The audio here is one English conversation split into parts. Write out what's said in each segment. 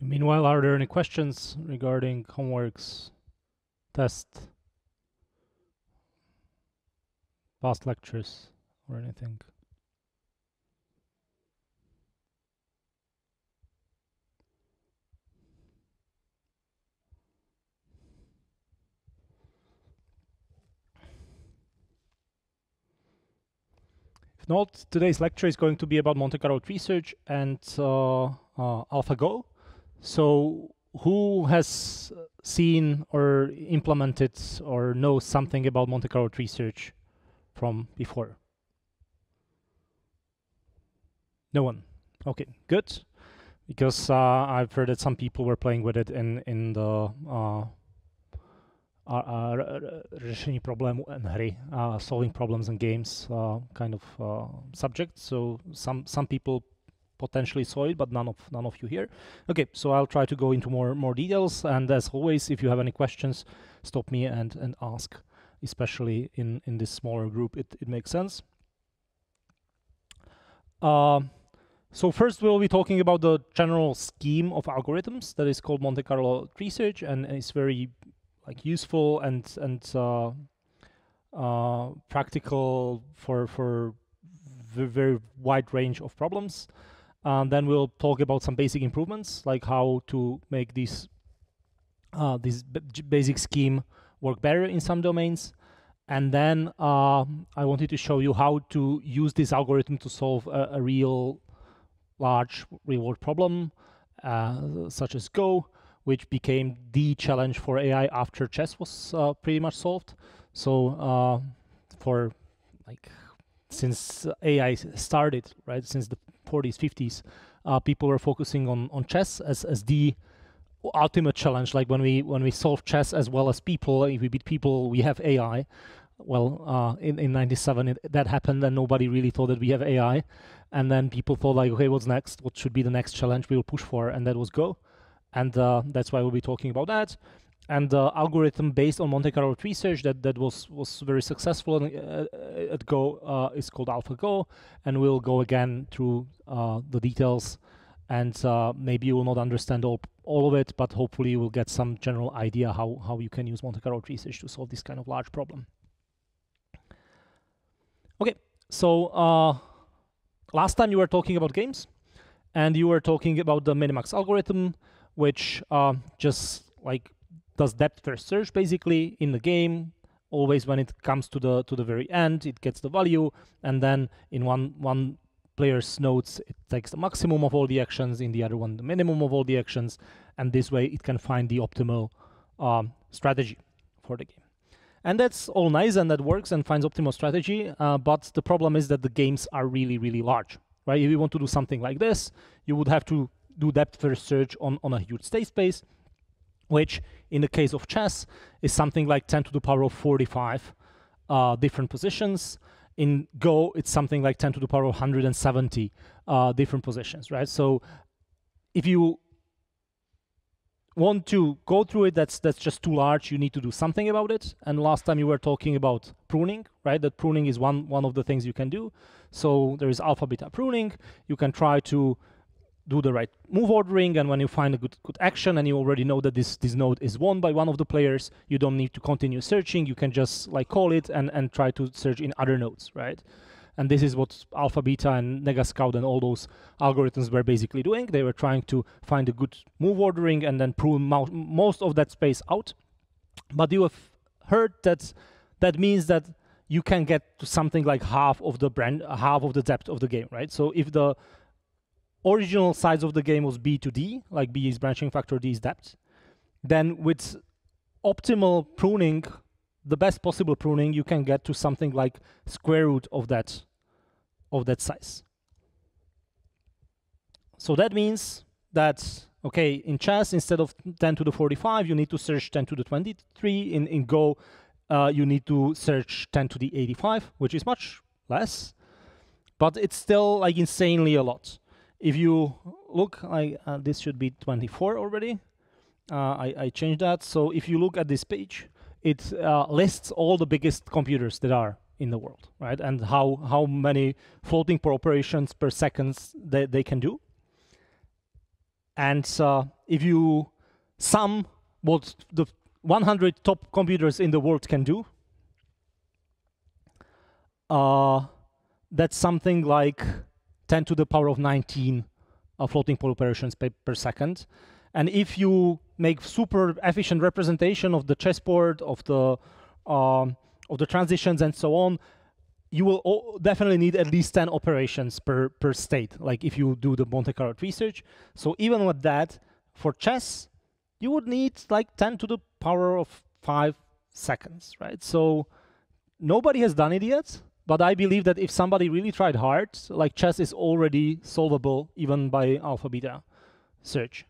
Meanwhile, are there any questions regarding homeworks, tests, past lectures, or anything? If not, today's lecture is going to be about Monte Carlo research and AlphaGo. So who has seen or implemented or knows something about Monte Carlo research from before? No one. Okay, good. Because I've heard that some people were playing with it in the řešení problémů and hry, solving problems in games kind of subject. So some people potentially saw it, but none of you here. Okay, so I'll try to go into more details. And as always, if you have any questions, stop me and ask. Especially in this smaller group, it makes sense. So first we'll be talking about the general scheme of algorithms that is called Monte Carlo research, and it's very useful and practical for very wide range of problems. Then we'll talk about some basic improvements, like how to make this basic scheme work better in some domains. And then I wanted to show you how to use this algorithm to solve a real large real-world problem, such as Go, which became the challenge for AI after chess was pretty much solved. So for since AI started, right, since the 40s, 50s, people were focusing on chess as the ultimate challenge. Like when we solve chess as well as people, if we beat people, we have AI. Well, in 97 that happened, and nobody really thought that we have AI. And then people thought, like, okay, what's next? What should be the next challenge we will push for? And that was Go. And that's why we'll be talking about that. And the algorithm based on Monte Carlo research that was very successful at Go is called AlphaGo. And we'll go again through the details. And maybe you will not understand all of it, but hopefully you will get some general idea how you can use Monte Carlo research to solve this kind of large problem. Okay, so last time you were talking about games, and you were talking about the minimax algorithm, which just does depth first search basically in the game. Always when it comes to the very end, it gets the value, and then in one player's nodes, it takes the maximum of all the actions, in the other one the minimum of all the actions, and this way it can find the optimal strategy for the game. And that's all nice, and that works and finds optimal strategy, but the problem is that the games are really, really large, right? If you want to do something like this, you would have to do depth first search on a huge state space, which in the case of chess is something like 10 to the power of 45 different positions. In Go, it's something like 10 to the power of 170 different positions, right? So if you want to go through it, that's just too large. You need to do something about it. And last time you were talking about pruning, right? That pruning is one of the things you can do. So there is alpha beta pruning. You can try to do the right move ordering, and when you find a good action and you already know that this node is won by one of the players, you don't need to continue searching. You can just call it and try to search in other nodes, right? And this is what Alpha, Beta, and NegaScout and all those algorithms were basically doing. They were trying to find a good move ordering and then prune most of that space out. But you have heard that means that you can get to something like half of the depth of the game, right? So if the original size of the game was B to D, like B is branching factor, D is depth, then with optimal pruning, the best possible pruning, you can get to something like square root of that size. So that means that, okay, in chess, instead of 10 to the 45, you need to search 10 to the 23. In Go, you need to search 10 to the 85, which is much less, but it's still insanely a lot. If you look, this should be 24 already. I changed that. So if you look at this page, it lists all the biggest computers that are in the world, right? And how many floating point operations per second they can do. And if you sum what the 100 top computers in the world can do, that's something like 10 to the power of 19 floating point operations per second. And if you make super efficient representation of the chessboard, of the transitions and so on, you will definitely need at least 10 operations per state, like if you do the Monte Carlo research. So even with that, for chess, you would need like 10 to the power of 5 seconds, right? So nobody has done it yet, but I believe that if somebody really tried hard, like chess is already solvable even by alpha beta search.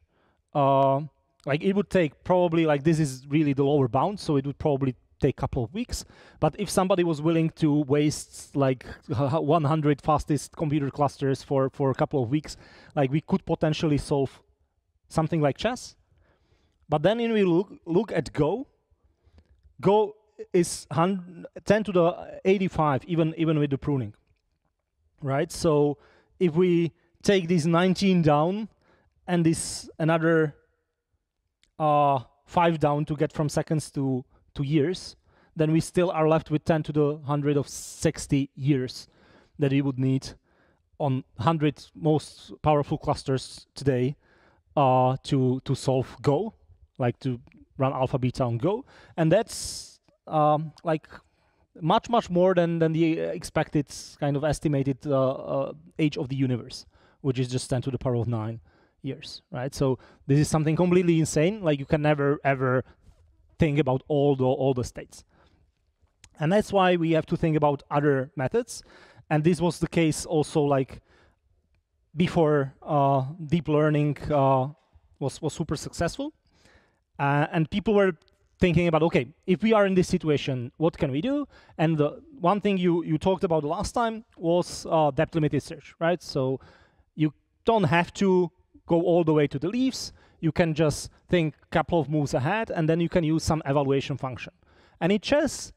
Like it would take probably, like this is really the lower bound, so it would probably take a couple of weeks. But if somebody was willing to waste like 100 fastest computer clusters for a couple of weeks, like we could potentially solve something like chess. But then when we look at Go, Go is 10 to the 85, even with the pruning, right? So if we take these 19 down and this another 5 down to get from seconds to years, then we still are left with 10 to the 160 years that we would need on 100 most powerful clusters today to solve Go, like to run alpha beta on Go. And that's like much more than the expected kind of estimated age of the universe, which is just 10 to the power of 9 years, right? So this is something completely insane. Like you can never ever think about all the states, and that's why we have to think about other methods. And this was the case also like before deep learning was super successful, and people were thinking about, okay, if we are in this situation, what can we do? And the one thing you talked about last time was depth limited search, right? So you don't have to go all the way to the leaves. You can just think a couple of moves ahead, and then you can use some evaluation function. And in chess,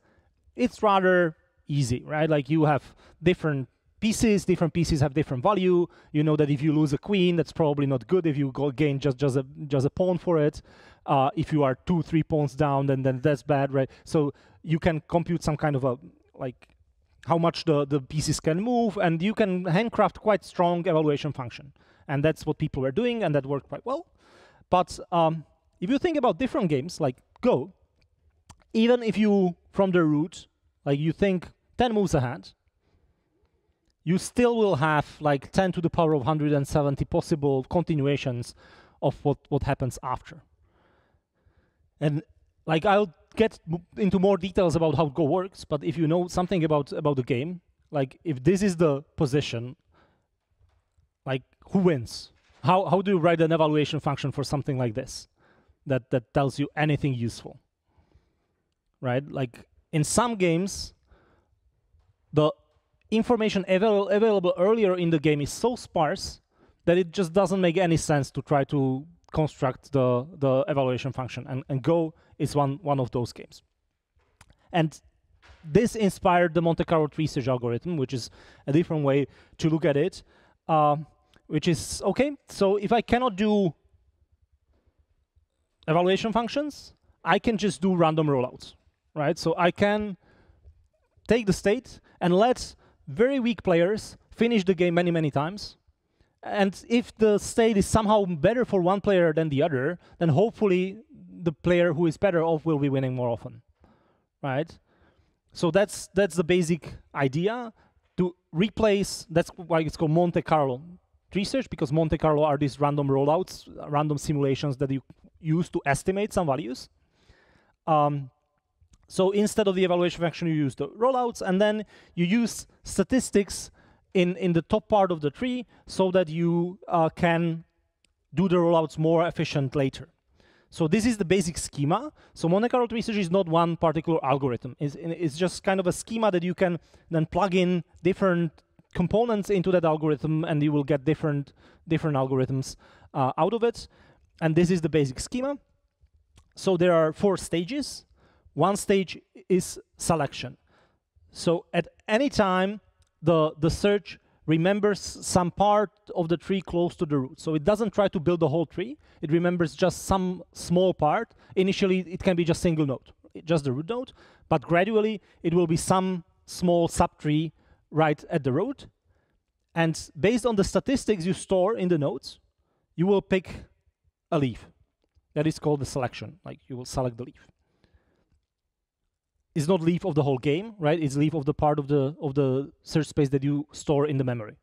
it's rather easy, right? Like you have different pieces have different value. You know that if you lose a queen, that's probably not good. If you gain just a pawn for it, if you are 2-3 pawns down, then that's bad, right? So you can compute some kind of a like how much the pieces can move, and you can handcraft quite strong evaluation function. And that's what people were doing, and that worked quite well. But if you think about different games like Go, even if you from the root, like you think 10 moves ahead, you still will have like 10 to the power of 170 possible continuations of what happens after. And like I'll get into more details about how Go works, but if you know something about the game, like if this is the position, like who wins? How do you write an evaluation function for something like this that tells you anything useful, right? Like in some games, the information available earlier in the game is so sparse that it just doesn't make any sense to try to construct the evaluation function, and Go is one of those games. And this inspired the Monte Carlo tree search algorithm, which is a different way to look at it, which is, okay, so if I cannot do evaluation functions, I can just do random rollouts, right? So I can take the state and let very weak players finish the game many times. And if the state is somehow better for one player than the other, then hopefully the player who is better off will be winning more often, right? So that's the basic idea, to replace, that's why it's called Monte Carlo tree search, because Monte Carlo are these random rollouts, random simulations that you use to estimate some values. So instead of the evaluation function, you use the rollouts, and then you use statistics in the top part of the tree so that you can do the rollouts more efficient later. So this is the basic schema. So Monte Carlo tree search is not one particular algorithm. It's just kind of a schema that you can then plug in different components into that algorithm, and you will get different algorithms out of it. And this is the basic schema. So there are 4 stages. One stage is selection. So at any time, the search remembers some part of the tree close to the root. So it doesn't try to build the whole tree. It remembers just some small part. Initially, it can be just single node, just the root node. But gradually, it will be some small subtree right at the root. And based on the statistics you store in the nodes, you will pick a leaf. That is called the selection. Like, you will select the leaf. It's not leaf of the whole game, right? It's leaf of the part of the search space that you store in the memory.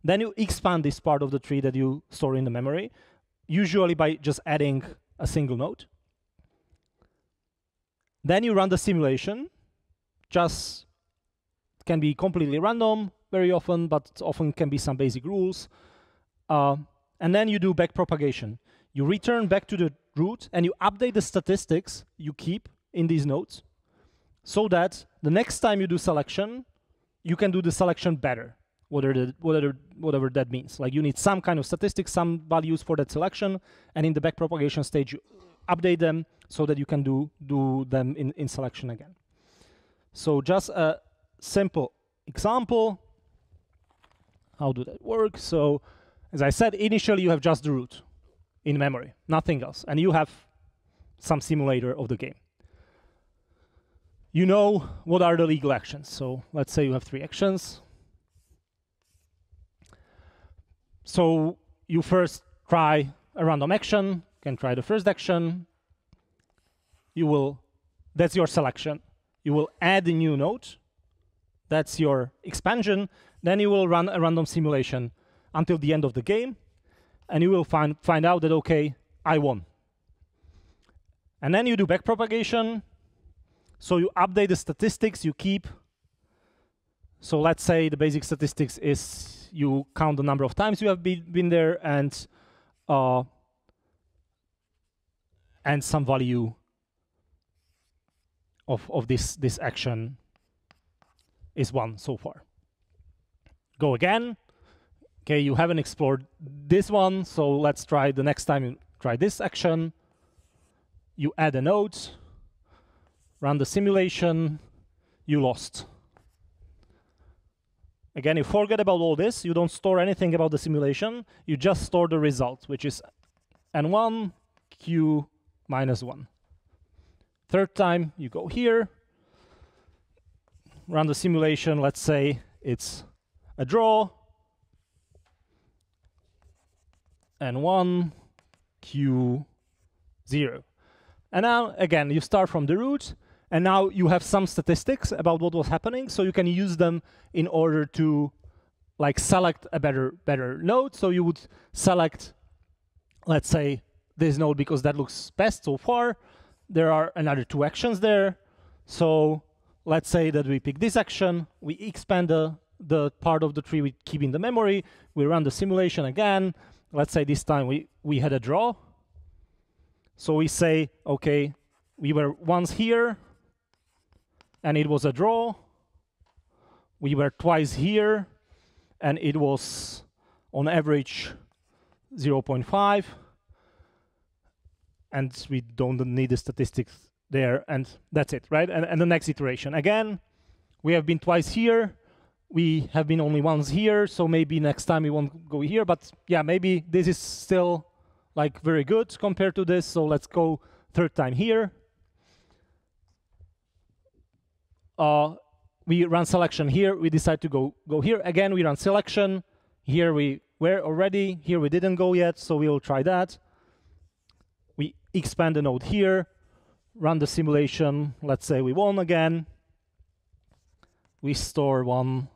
Then you expand this part of the tree that you store in the memory, usually by just adding a single node. Then you run the simulation. Just can be completely random very often, but often can be some basic rules. And then you do backpropagation. You return back to the root and you update the statistics you keep in these nodes, so that the next time you do selection, you can do the selection better, whatever that means. Like, you need some kind of statistics, some values for that selection, and in the backpropagation stage, you update them so that you can do them in selection again. So just a simple example. How do that work? So, as I said, initially you have just the root in memory, nothing else, and you have some simulator of the game. You know what are the legal actions. So let's say you have 3 actions. So you first try a random action. You can try the first action. That's your selection. You will add a new node. That's your expansion. Then you will run a random simulation until the end of the game. And you will find out that, okay, I won. And then you do backpropagation. So you update the statistics you keep. So let's say the basic statistics is you count the number of times you have been there, and some value of this action is 1 so far. Go again. Okay, you haven't explored this one, so let's try the next time you try this action. You add a node. Run the simulation, you lost. Again, you forget about all this. You don't store anything about the simulation. You just store the result, which is n1 q minus 1. Third time, you go here, run the simulation. Let's say it's a draw, n1 q 0. And now, again, you start from the root. And now you have some statistics about what was happening, so you can use them in order to, like, select a better node. So you would select, let's say, this node because that looks best so far. There are another 2 actions there. So let's say that we pick this action, we expand the part of the tree we keep in the memory, we run the simulation again. Let's say this time we had a draw. So we say, okay, we were once here, and it was a draw. We were twice here, and it was, on average, 0.5. And we don't need the statistics there, and that's it, right? And the next iteration. Again, we have been twice here. We have been only once here, so maybe next time we won't go here. But yeah, maybe this is still, like, very good compared to this, so let's go third time here. We run selection here, we decide to go here. Again, we run selection. Here we were already, here we didn't go yet, so we will try that. We expand the node here, run the simulation. Let's say we won again. We store 1,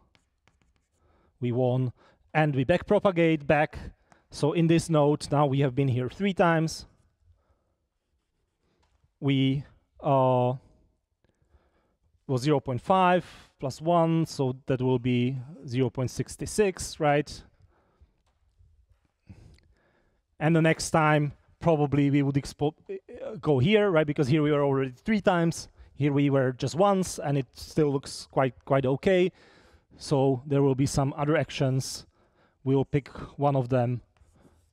we won, and we backpropagate back. So in this node, now we have been here 3 times. We was 0.5 plus 1, so that will be 0.66, right? And the next time, probably we would go here, right? Because here we were already 3 times. Here we were just once, and it still looks quite okay. So there will be some other actions. We will pick one of them,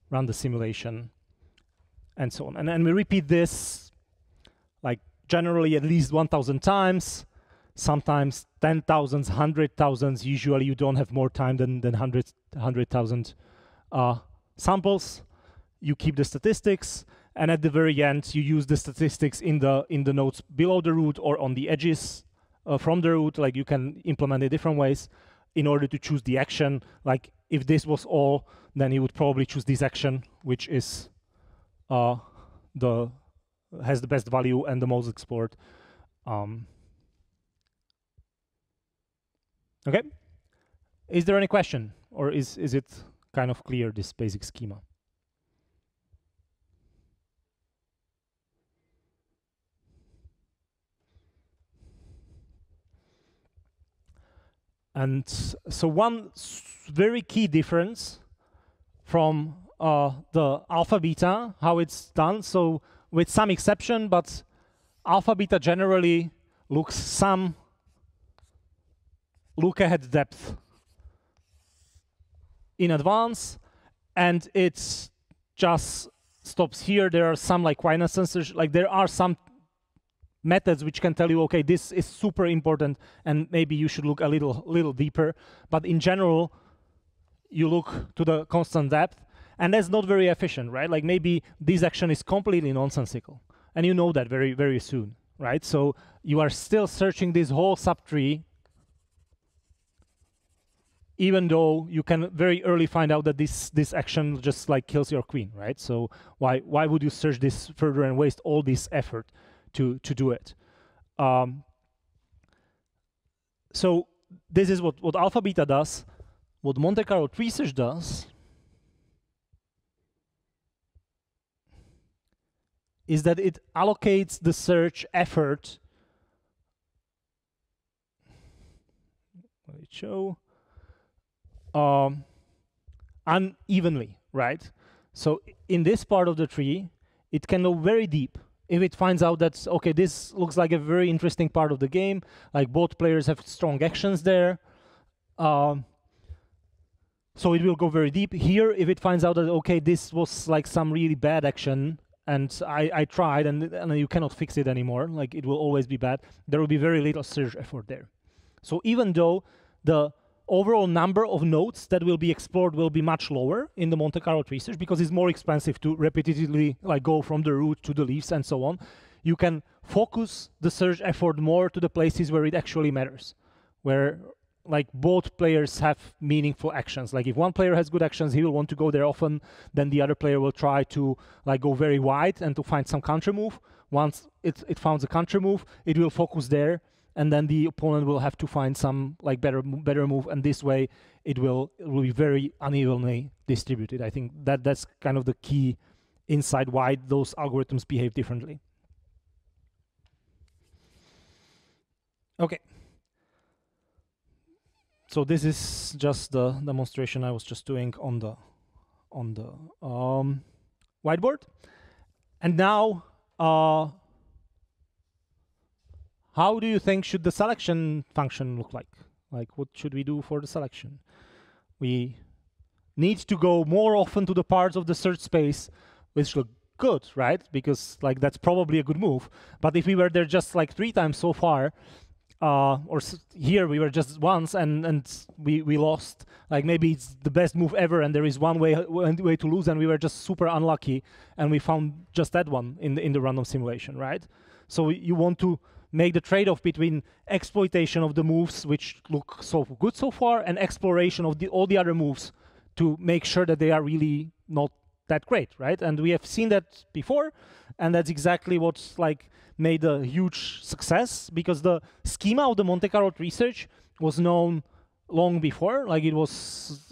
run the simulation, and so on. And we repeat this, like, generally at least 1,000 times. sometimes 10,000s, 100,000s. Usually you don't have more time than 100,000 samples. You keep the statistics, and at the very end, you use the statistics in the nodes below the root or on the edges from the root. Like, you can implement it different ways in order to choose the action. Like, if this was all, then you would probably choose this action, which is has the best value and the most explored. Okay. Is there any question, or is it kind of clear, this basic schema? And so one very key difference from the alpha beta, how it's done, so with some exception, but alpha beta generally looks some look ahead depth in advance, and it just stops here. There are some like quietness sensors, like there are some methods which can tell you, okay, this is super important, and maybe you should look a little deeper. But in general, you look to the constant depth, and that's not very efficient, right? Like, maybe this action is completely nonsensical, and you know that very, very soon, right? So you are still searching this whole subtree, even though you can very early find out that this action just like kills your queen, right? So why would you search this further and waste all this effort to do it? So this is what alpha beta does. What Monte Carlo research does is that it allocates the search effort. Let me show. Unevenly, right? So in this part of the tree, it can go very deep. If it finds out that, okay, this looks like a very interesting part of the game, like both players have strong actions there, so it will go very deep. Here, if it finds out that, okay, this was like some really bad action, and I tried, and you cannot fix it anymore, like it will always be bad, there will be very little search effort there. So even though the overall number of nodes that will be explored will be much lower in the Monte Carlo tree search, because it's more expensive to repetitively like go from the root to the leaves and so on, you can focus the search effort more to the places where it actually matters, where like both players have meaningful actions. Like if one player has good actions, he will want to go there often, then the other player will try to like go very wide and to find some counter move. Once it finds a counter move, it will focus there, and then the opponent will have to find some like better move, and this way it will be very unevenly distributed. I think that's kind of the key insight why those algorithms behave differently. Okay. So this is just the demonstration I was just doing on the whiteboard, and now. How do you think should the selection function look like? Like, what should we do for the selection? We need to go more often to the parts of the search space which look good, right? Because like that's probably a good move. But if we were there just like 3 times so far, here we were just once and we lost, like maybe it's the best move ever and there is one way to lose, and we were just super unlucky and we found just that one in the random simulation, right? So you want to make the trade-off between exploitation of the moves which look so good so far and exploration of all the other moves to make sure that they are really not that great, right? And we have seen that before, and that's exactly what's like made a huge success, because the schema of the Monte Carlo research was known long before. Like it was,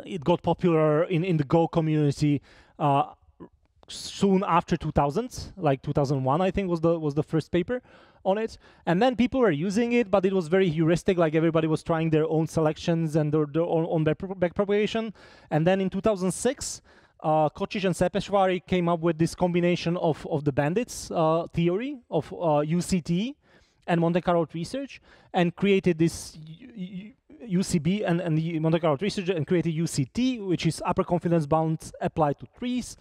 it got popular in the Go community soon after 2000, like 2001, I think was the first paper on it. And then people were using it, but it was very heuristic, like everybody was trying their own selections and their own backpropagation. And then in 2006, Kocic and Sepeshvari came up with this combination of the bandits theory of UCT and Monte Carlo research, and created this UCB and the Monte Carlo research, and created UCT, which is upper confidence bounds applied to trees,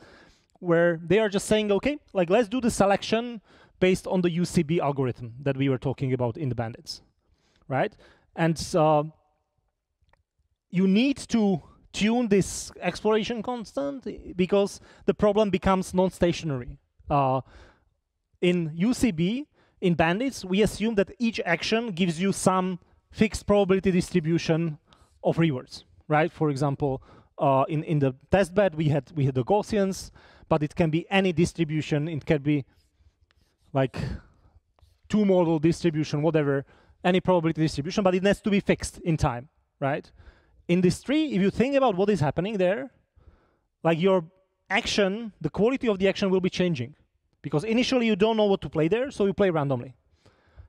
where they are just saying, okay, like let's do the selection based on the UCB algorithm that we were talking about in the bandits, right? And you need to tune this exploration constant because the problem becomes non-stationary. In UCB, in bandits, we assume that each action gives you some fixed probability distribution of rewards, right? For example, in the test bed, we had the Gaussians, but it can be any distribution. It can be like two-model distribution, whatever, any probability distribution, but it has to be fixed in time, right? In this tree, if you think about what is happening there, like your action, the quality of the action will be changing. Because initially you don't know what to play there, so you play randomly.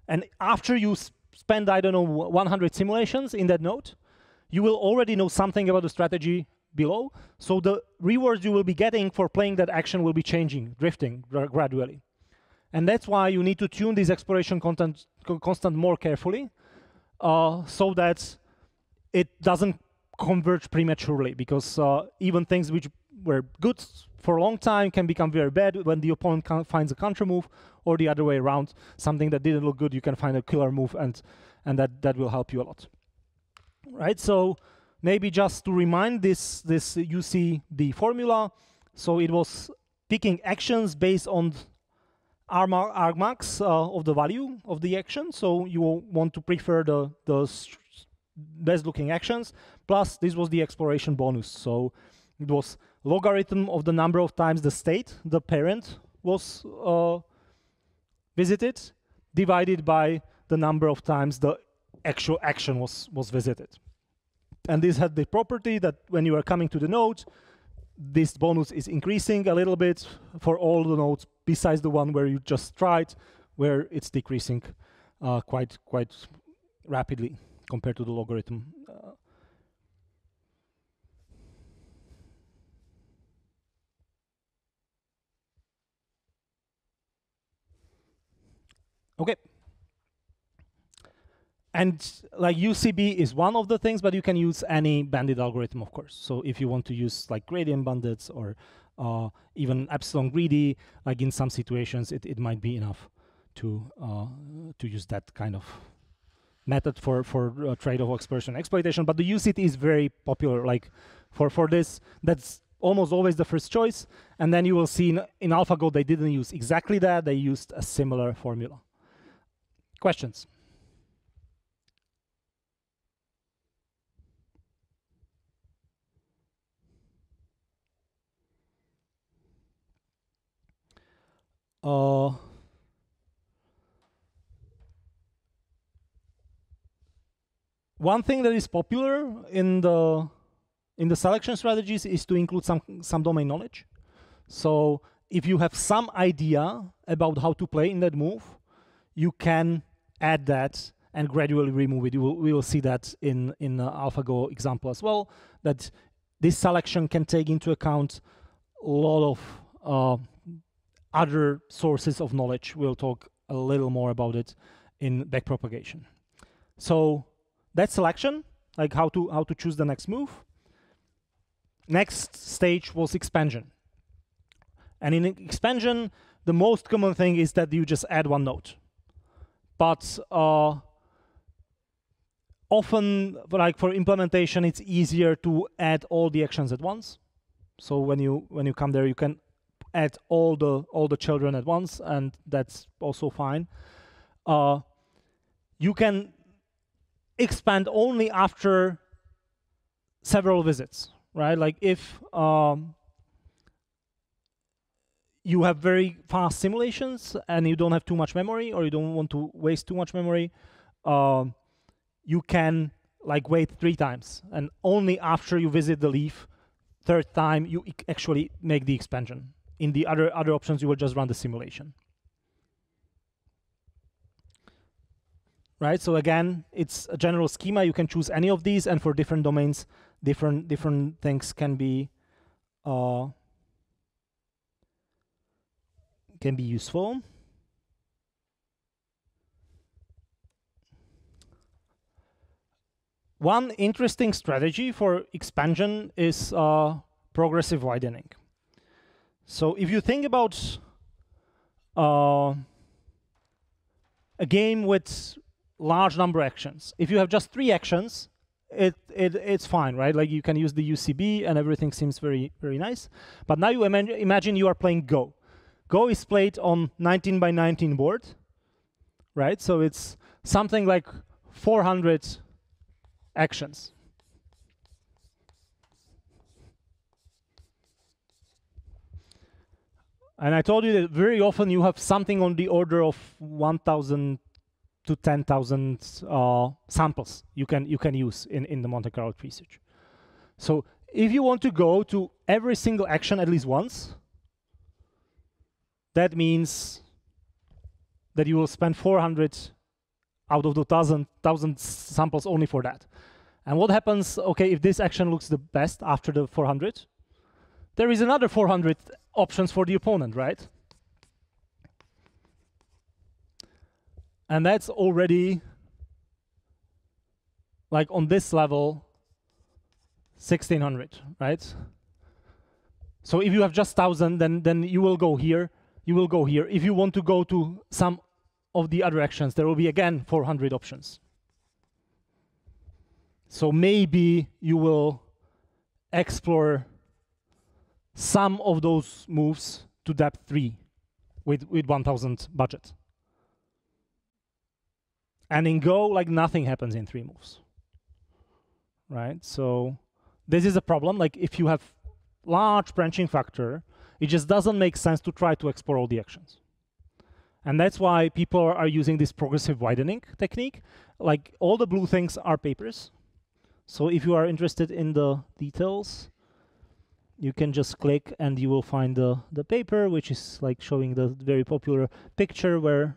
And after you spend, I don't know, 100 simulations in that node, you will already know something about the strategy below. So the rewards you will be getting for playing that action will be changing, drifting gradually. And that's why you need to tune this exploration constant more carefully so that it doesn't converge prematurely. Because even things which were good for a long time can become very bad when the opponent finds a counter move, or the other way around. Something that didn't look good, you can find a killer move, and that will help you a lot. Right, so maybe just to remind this you see the formula. So it was picking actions based on argmax of the value of the action. So you want to prefer the best looking actions. Plus, this was the exploration bonus. So it was logarithm of the number of times the state, the parent, was visited, divided by the number of times the actual action was visited. And this had the property that when you are coming to the node, this bonus is increasing a little bit for all the nodes besides the one where you just tried, where it's decreasing quite rapidly compared to the logarithm. Okay. And like UCB is one of the things, but you can use any bandit algorithm, of course. So if you want to use like gradient bandits or even epsilon greedy, like in some situations, it might be enough to use that kind of method for trade-off exploration and exploitation. But the UCT is very popular. Like for this, that's almost always the first choice. And then you will see in AlphaGo they didn't use exactly that. They used a similar formula. Questions? One thing that is popular in the selection strategies is to include some domain knowledge. So if you have some idea about how to play in that move, you can add that and gradually remove it. We will see that in AlphaGo example as well, that this selection can take into account a lot of other sources of knowledge. We'll talk a little more about it in backpropagation. So that's selection, like how to choose the next move. Next stage was expansion. And in expansion, the most common thing is that you just add one node. But often, like for implementation, it's easier to add all the actions at once. So when you come there, you can add all the children at once, and that's also fine. You can expand only after several visits, right? Like if you have very fast simulations and you don't have too much memory, or you don't want to waste too much memory, you can like wait 3 times, and only after you visit the leaf 3rd time you actually make the expansion. In the other options, you will just run the simulation. Right, so again, it's a general schema. You can choose any of these, and for different domains, different things can be useful. One interesting strategy for expansion is progressive widening. So if you think about a game with large number of actions. If you have just 3 actions, it's fine, right? Like you can use the UCB and everything seems very, very nice. But now you imagine you are playing Go. Go is played on 19 by 19 board, right? So it's something like 400 actions. And I told you that very often you have something on the order of 1,000 to 10,000 samples you can use in the Monte Carlo tree search. So if you want to go to every single action at least once, that means that you will spend 400 out of the 1,000 samples only for that. And what happens, okay, if this action looks the best after the 400, there is another 400 options for the opponent, right? And that's already, like on this level, 1,600, right? So if you have just 1,000, then you will go here, you will go here. If you want to go to some of the other actions, there will be again 400 options. So maybe you will explore some of those moves to depth 3 with 1,000 budget. And in Go, like nothing happens in 3 moves, right? So this is a problem. Like if you have large branching factor, it just doesn't make sense to try to explore all the actions. And that's why people are using this progressive widening technique. Like all the blue things are papers. So if you are interested in the details, you can just click and you will find the paper, which is like showing the very popular picture where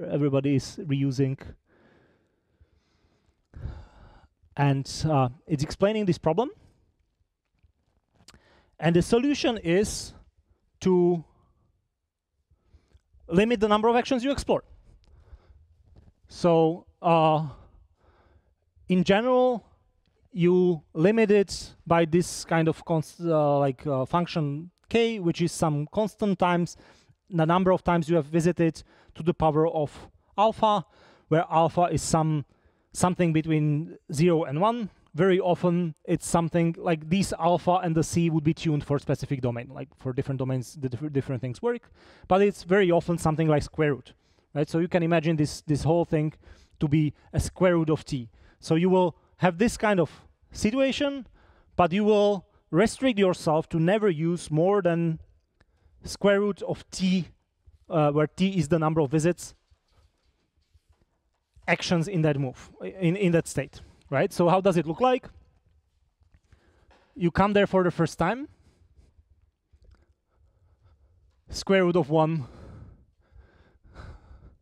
everybody is reusing. And it's explaining this problem. And the solution is to limit the number of actions you explore. So in general, you limit it by this kind of function k, which is some constant times the number of times you have visited to the power of alpha, where alpha is something between 0 and 1. Very often it's something like these alpha and the c would be tuned for a specific domain. Like for different domains, the different things work. But it's very often something like square root, right? So you can imagine this whole thing to be a square root of t. So you will have this kind of situation, but you will restrict yourself to never use more than square root of t, where t is the number of visits, actions in that move, in that state, right? So how does it look like? You come there for the first time. Square root of 1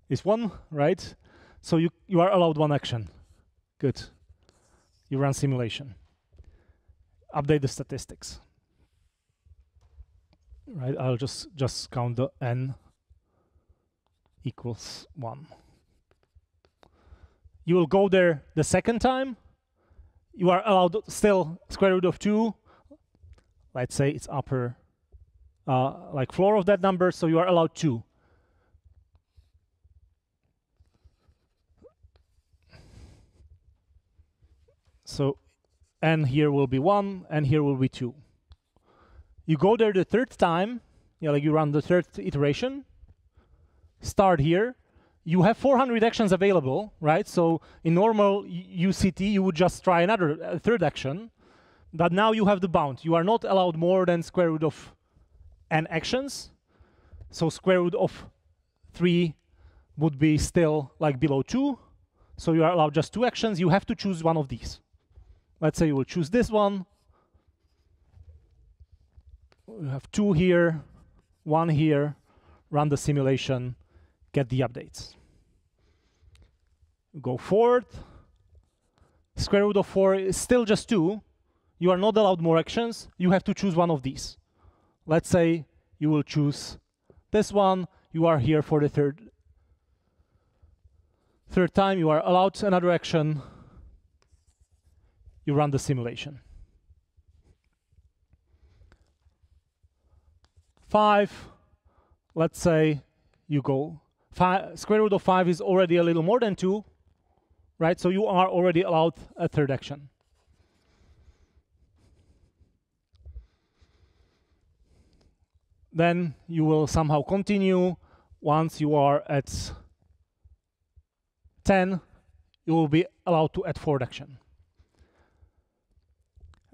is 1, right? So you are allowed 1 action. Good. You run simulation. Update the statistics. Right, I'll just count the n equals 1. You will go there the second time. You are allowed still square root of 2. Let's say it's upper like floor of that number, so you are allowed 2. So n here will be 1, and here will be 2. You go there the third time, like you run the third iteration, start here. You have 400 actions available, right? So in normal UCT, you would just try another third action. But now you have the bound. You are not allowed more than square root of n actions. So square root of 3 would be still like below 2. So you are allowed just 2 actions. You have to choose one of these. Let's say you will choose this one. You have 2 here, 1 here, run the simulation, get the updates. Go forward. Square root of 4 is still just 2. You are not allowed more actions. You have to choose one of these. Let's say you will choose this one. You are here for the third time. You are allowed another action. You run the simulation. 5, let's say you go square root of 5 is already a little more than 2, right? So you are already allowed a third action. Then you will somehow continue. Once you are at 10, you will be allowed to add fourth action.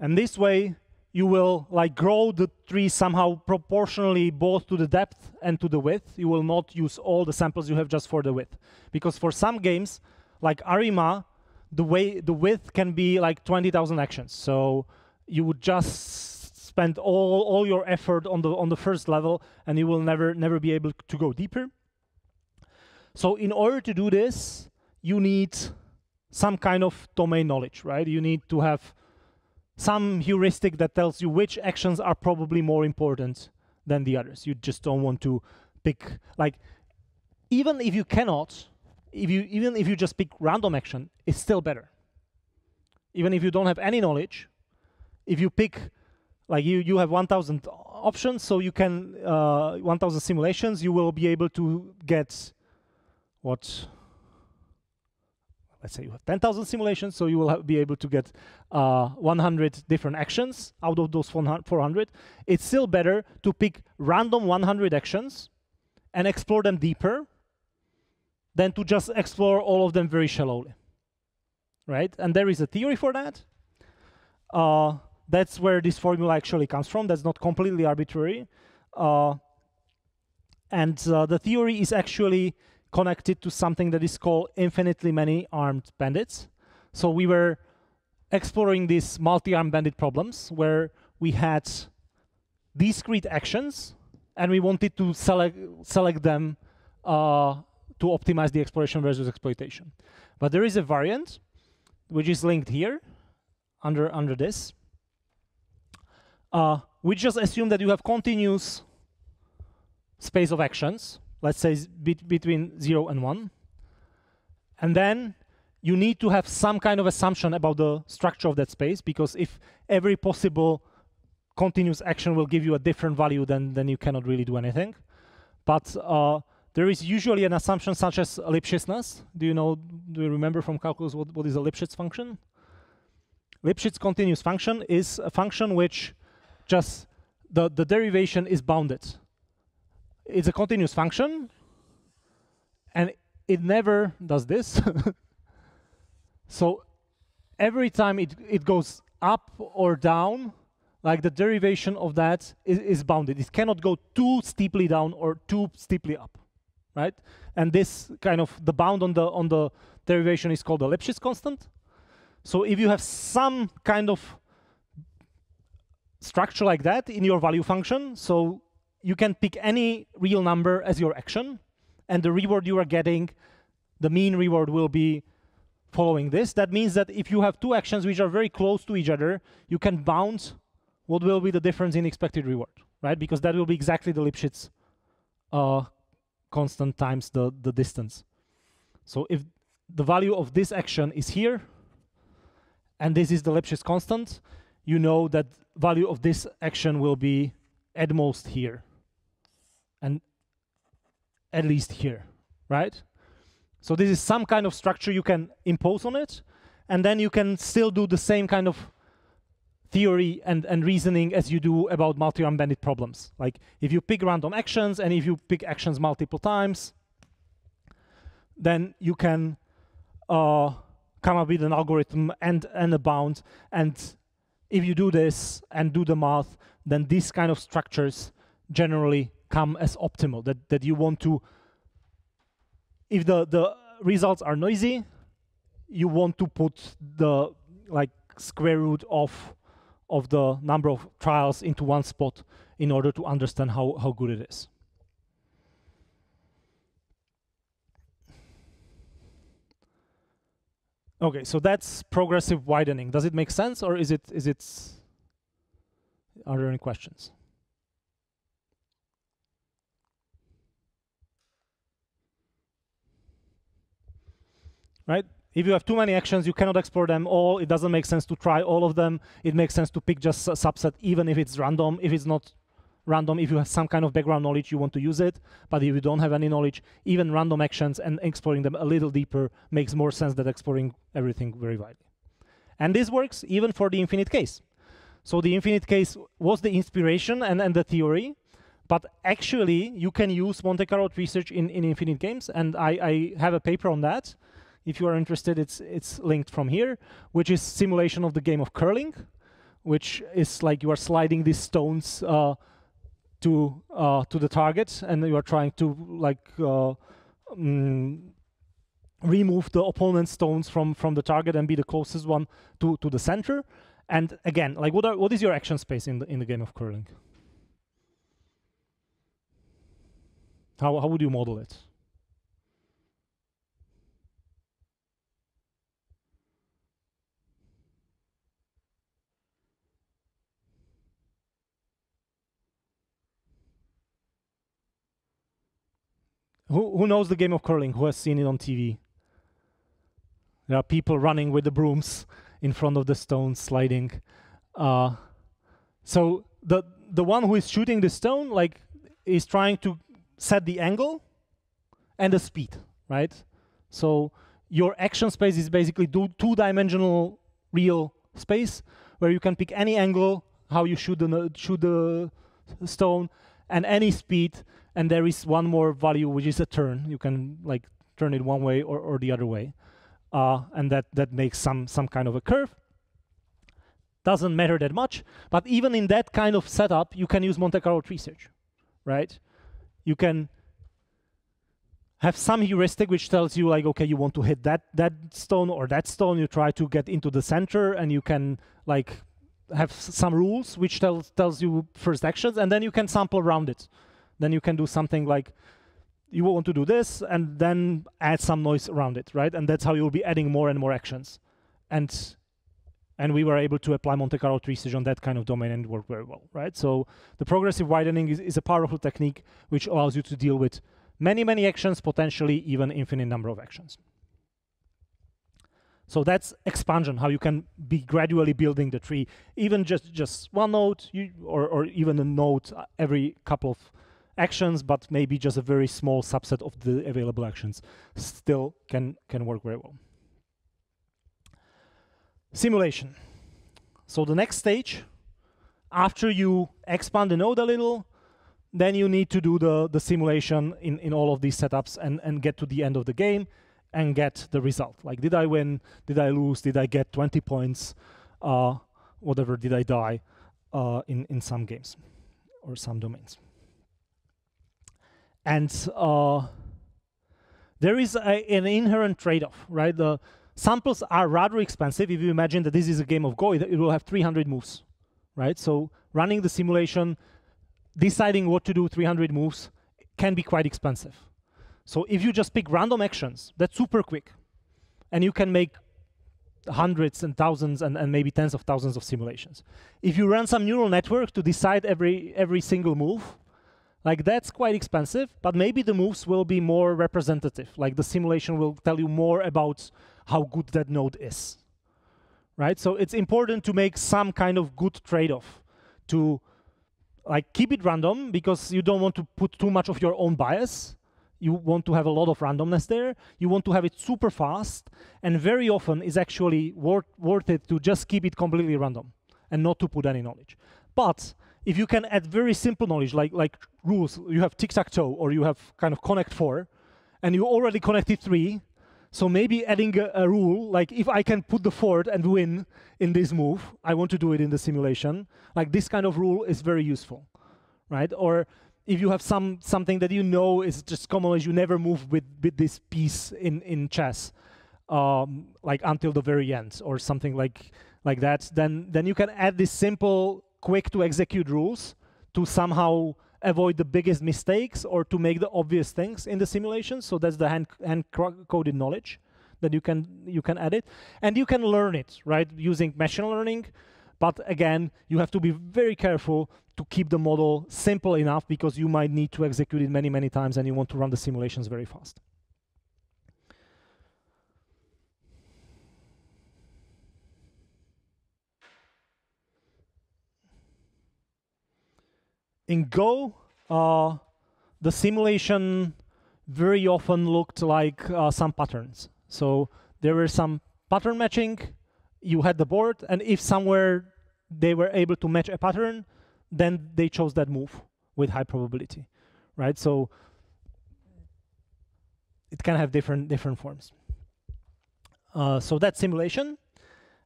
And this way, you will like grow the tree somehow proportionally both to the depth and to the width. You will not use all the samples you have just for the width. Because for some games, like Arima, the width can be like 20,000 actions. So you would just spend all your effort on the first level, and you will never be able to go deeper. So in order to do this, you need some kind of domain knowledge, right? You need to have some heuristic that tells you which actions are probably more important than the others. You just don't want to pick, like, even if you cannot, even if you just pick random action, it's still better. Even if you don't have any knowledge, if you pick, like you have 1,000 options, so you can, 1,000 simulations, you will be able to get what? Let's say you have 10,000 simulations, so you will be able to get 100 different actions out of those 400. It's still better to pick random 100 actions and explore them deeper than to just explore all of them very shallowly, right? And there is a theory for that. That's where this formula actually comes from. That's not completely arbitrary. And the theory is actually connected to something that is called infinitely many armed bandits. So we were exploring these multi-armed bandit problems where we had discrete actions and we wanted to select them to optimize the exploration versus exploitation. But there is a variant which is linked here under this. We just assume that you have continuous space of actions, let's say between 0 and 1. And then you need to have some kind of assumption about the structure of that space, because if every possible continuous action will give you a different value, then you cannot really do anything. But there is usually an assumption such as Lipschitzness. Do you remember from calculus what is a Lipschitz function? Lipschitz continuous function is a function which just the derivation is bounded. It's a continuous function, and it never does this. So every time it goes up or down, like the derivation of that is bounded. It cannot go too steeply down or too steeply up, right? And this kind of, the bound on the derivation is called the Lipschitz constant. So if you have some kind of structure like that in your value function, so you can pick any real number as your action, and the reward you are getting, the mean reward will be following this. That means that if you have two actions which are very close to each other, you can bound what will be the difference in expected reward, right? Because that will be exactly the Lipschitz constant times the distance. So if the value of this action is here, and this is the Lipschitz constant, you know that value of this action will be at most here, and at least here, right? So this is some kind of structure you can impose on it, and then you can still do the same kind of theory and reasoning as you do about multi-armed bandit problems. Like if you pick random actions and if you pick actions multiple times, then you can come up with an algorithm and a bound. And if you do this and do the math, then these kind of structures generally come as optimal, that you want to, if the results are noisy, you want to put the square root of the number of trials into one spot in order to understand how good it is. Okay, so that's progressive widening. Does it make sense, or is it are there any questions? Right? If you have too many actions, you cannot explore them all. It doesn't make sense to try all of them. It makes sense to pick just a subset, even if it's random, if it's not random. If you have some kind of background knowledge, you want to use it. But if you don't have any knowledge, even random actions and exploring them a little deeper makes more sense than exploring everything very widely. And this works even for the infinite case. So the infinite case was the inspiration and the theory. But actually, you can use Monte Carlo research in infinite games. And I have a paper on that. If you are interested, it's linked from here, which is simulation of the game of curling, which is like you are sliding these stones to the target, and you are trying to like remove the opponent's stones from the target and be the closest one to the center. And again, like what is your action space in the game of curling? How would you model it? Who knows the game of curling? Who has seen it on TV? There are people running with the brooms in front of the stones, sliding. So the one who is shooting the stone, like, is trying to set the angle and the speed, right? So your action space is basically two-dimensional real space where you can pick any angle, how you shoot the stone, and any speed. And there is one more value, which is a turn. You can like turn it one way or the other way, and that makes some kind of a curve. Doesn't matter that much, but even in that kind of setup, you can use Monte Carlo research, right? You can have some heuristic which tells you like, okay, you want to hit that stone or that stone. You try to get into the center, and you can like have some rules which tells you first actions, and then you can sample around it. Then you can do something like you want to do this, and then add some noise around it, right? And that's how you'll be adding more and more actions. And we were able to apply Monte Carlo research on that kind of domain, and it worked very well, right? So the progressive widening is a powerful technique which allows you to deal with many actions, potentially even infinite number of actions. So that's expansion, how you can be gradually building the tree, even just one node, or even a node every couple of actions, but maybe just a very small subset of the available actions still can work very well. Simulation. So the next stage, after you expand the node a little, then you need to do the simulation in all of these setups and get to the end of the game and get the result. Like, did I win? Did I lose? Did I get 20 points? Whatever, did I die in some games or some domains? And there is an inherent trade-off, right? The samples are rather expensive. If you imagine that this is a game of Go, it will have 300 moves, right? So running the simulation, deciding what to do 300 moves can be quite expensive. So if you just pick random actions, that's super quick. And you can make hundreds and thousands and maybe tens of thousands of simulations. If you run some neural network to decide every single move, like, that's quite expensive, but maybe the moves will be more representative. Like, the simulation will tell you more about how good that node is, right? So it's important to make some kind of good trade-off to like keep it random, because you don't want to put too much of your own bias. You want to have a lot of randomness there. You want to have it super fast, and very often is actually worth it to just keep it completely random and not to put any knowledge. But if you can add very simple knowledge, like rules, you have tic-tac-toe, or you have kind of connect 4, and you already connected 3, so maybe adding a rule, like if I can put the fort and win in this move, I want to do it in the simulation. Like, this kind of rule is very useful, right? Or if you have something that you know is just common, as you never move with this piece in chess, like until the very end, or something like that, then you can add this simple, quick to execute rules to somehow avoid the biggest mistakes or to make the obvious things in the simulation. So that's the hand-coded knowledge that you can add it, and you can learn it, right, using machine learning. But again, you have to be very careful to keep the model simple enough, because you might need to execute it many times, and you want to run the simulations very fast. In Go, the simulation very often looked like some patterns. So there were some pattern matching. You had the board, and if somewhere they were able to match a pattern, then they chose that move with high probability, right? So it can have different forms. So that's simulation.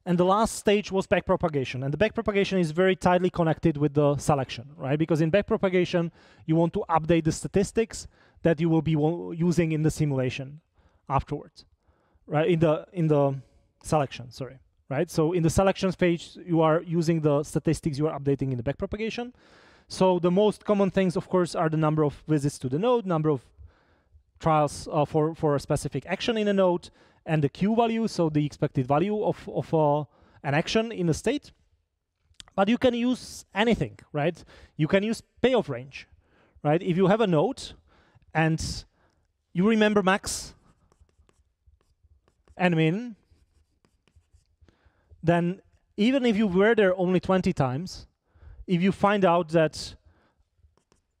And the last stage was backpropagation. And the backpropagation is very tightly connected with the selection, right? Because in backpropagation, you want to update the statistics that you will be using in the simulation afterwards, right? In the selection, sorry, right? So in the selection stage, you are using the statistics you are updating in the backpropagation. So the most common things, of course, are the number of visits to the node, number of trials for a specific action in a node, and the Q value, so the expected value of an action in a state. But you can use anything, right? You can use payoff range, right? If you have a node and you remember max and min, then even if you were there only 20 times, if you find out that,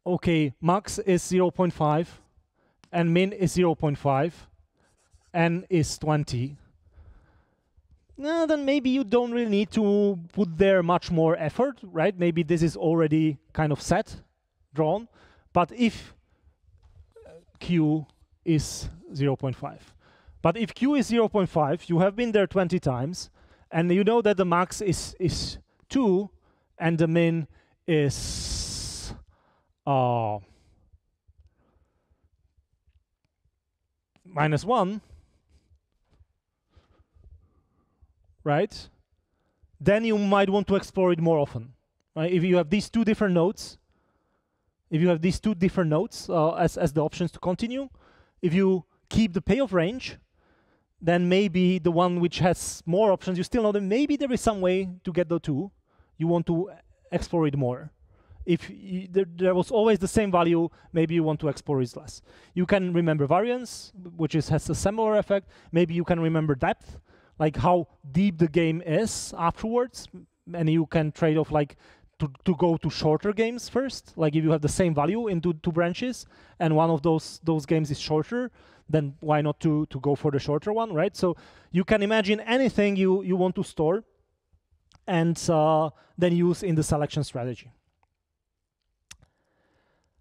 okay, max is 0.5 and min is 0.5, n is 20, then maybe you don't really need to put there much more effort, right? Maybe this is already kind of set, drawn. But if Q is 0.5, but if Q is 0.5, you have been there 20 times, and you know that the max is 2, and the min is -1, right? Then you might want to explore it more often, right? If you have these two different nodes, as the options to continue, if you keep the payoff range, then maybe the one which has more options, you still know that maybe there is some way to get the two. You want to explore it more. If there was always the same value, maybe you want to explore it less. You can remember variance, which has a similar effect. Maybe you can remember depth, like how deep the game is afterwards, and you can trade off like to go to shorter games first. Like if you have the same value into two branches, and one of those games is shorter, then why not to go for the shorter one, right? So you can imagine anything you want to store, and then use in the selection strategy.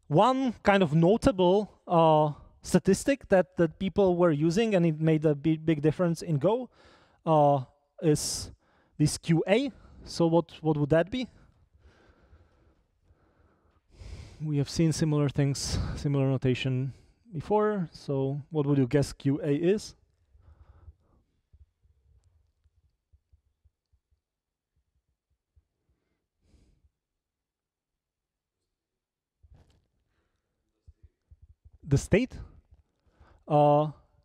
One kind of notable statistic that people were using, and it made a big difference in Go, is this QA. So what would that be? We have seen similar things, similar notation before. So what would you guess QA is? The state.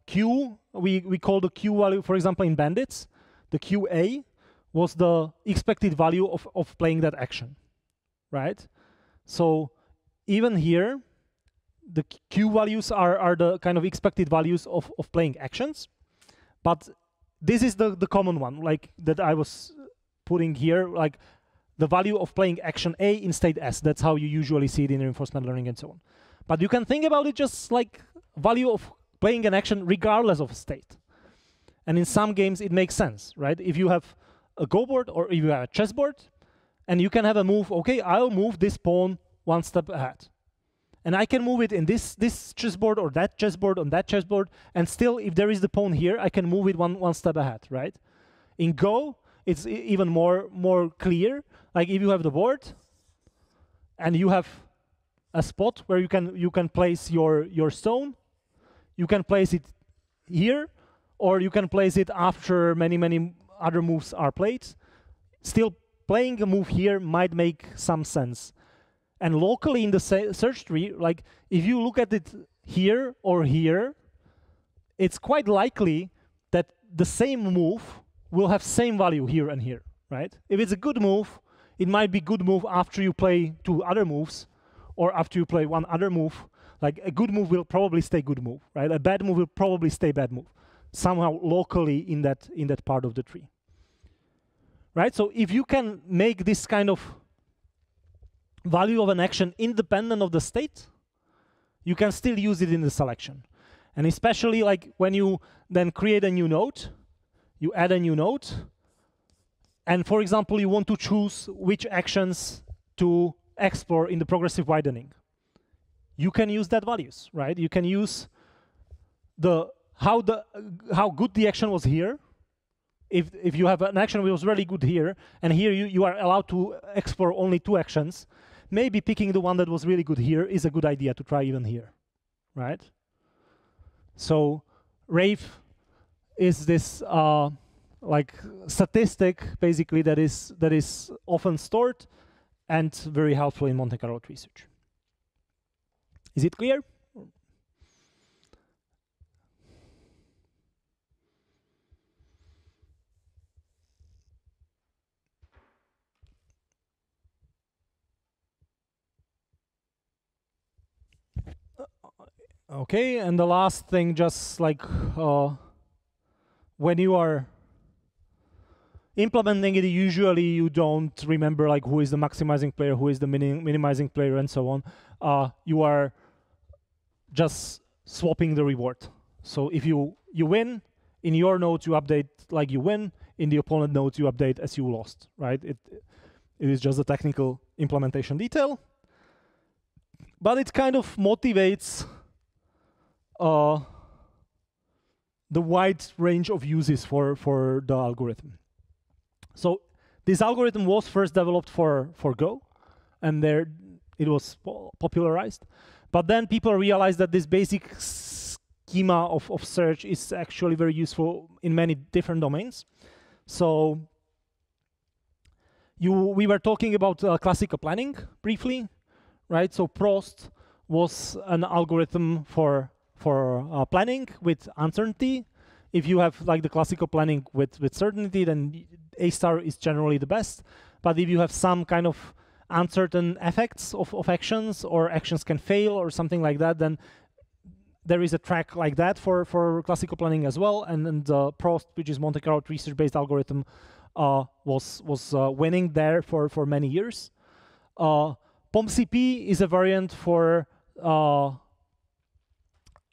Q, we call the Q value, for example, in bandits, the QA was the expected value of playing that action, right? So even here, the Q values are the kind of expected values of playing actions, but this is the common one, like that I was putting here, like the value of playing action A in state S. That's how you usually see it in reinforcement learning and so on. But you can think about it just like value of playing an action regardless of state. And in some games, it makes sense, right? If you have a Go board or if you have a chessboard, and you can have a move, okay, I'll move this pawn one step ahead. And I can move it in this chessboard or that chessboard on that chessboard, and still, if there is the pawn here, I can move it one step ahead, right? In Go, it's even more clear. Like if you have the board, and you have a spot where you can place your stone. You can place it here, or you can place it after many other moves are played. Still, playing a move here might make some sense. And locally in the search tree, like if you look at it here or here, it's quite likely that the same move will have same value here and here, right? If it's a good move, it might be good move after you play two other moves, or after you play one other move. Like a good move will probably stay good move, right? A bad move will probably stay bad move, somehow locally in that part of the tree, right? So if you can make this kind of value of an action independent of the state, you can still use it in the selection. And especially like when you then create a new node, you add a new node, and for example, you want to choose which actions to explore in the progressive widening. You can use that values, right? You can use how good the action was here. If you have an action which was really good here, and here you are allowed to explore only 2 actions, maybe picking the one that was really good here is a good idea to try even here, right? So Rave is this like statistic basically that is often stored and very helpful in Monte Carlo research. Is it clear? Okay, and the last thing, just like when you are implementing it, usually you don't remember like who is the maximizing player, who is the minimizing player, and so on. You are just swapping the reward. So if you win, in your nodes you update like you win, in the opponent nodes you update as you lost, right? It is just a technical implementation detail, but it kind of motivates the wide range of uses for the algorithm. So this algorithm was first developed for Go, and there it was popularized. But then people realized that this basic schema of search is actually very useful in many different domains. So we were talking about classical planning briefly, right? So Prost was an algorithm for planning with uncertainty. If you have like the classical planning with certainty, then A star is generally the best. But if you have some kind of uncertain effects of actions, or actions can fail or something like that, then there is a track like that for classical planning as well. And Prost, which is Monte Carlo research-based algorithm, was winning there for many years. POMCP is a variant for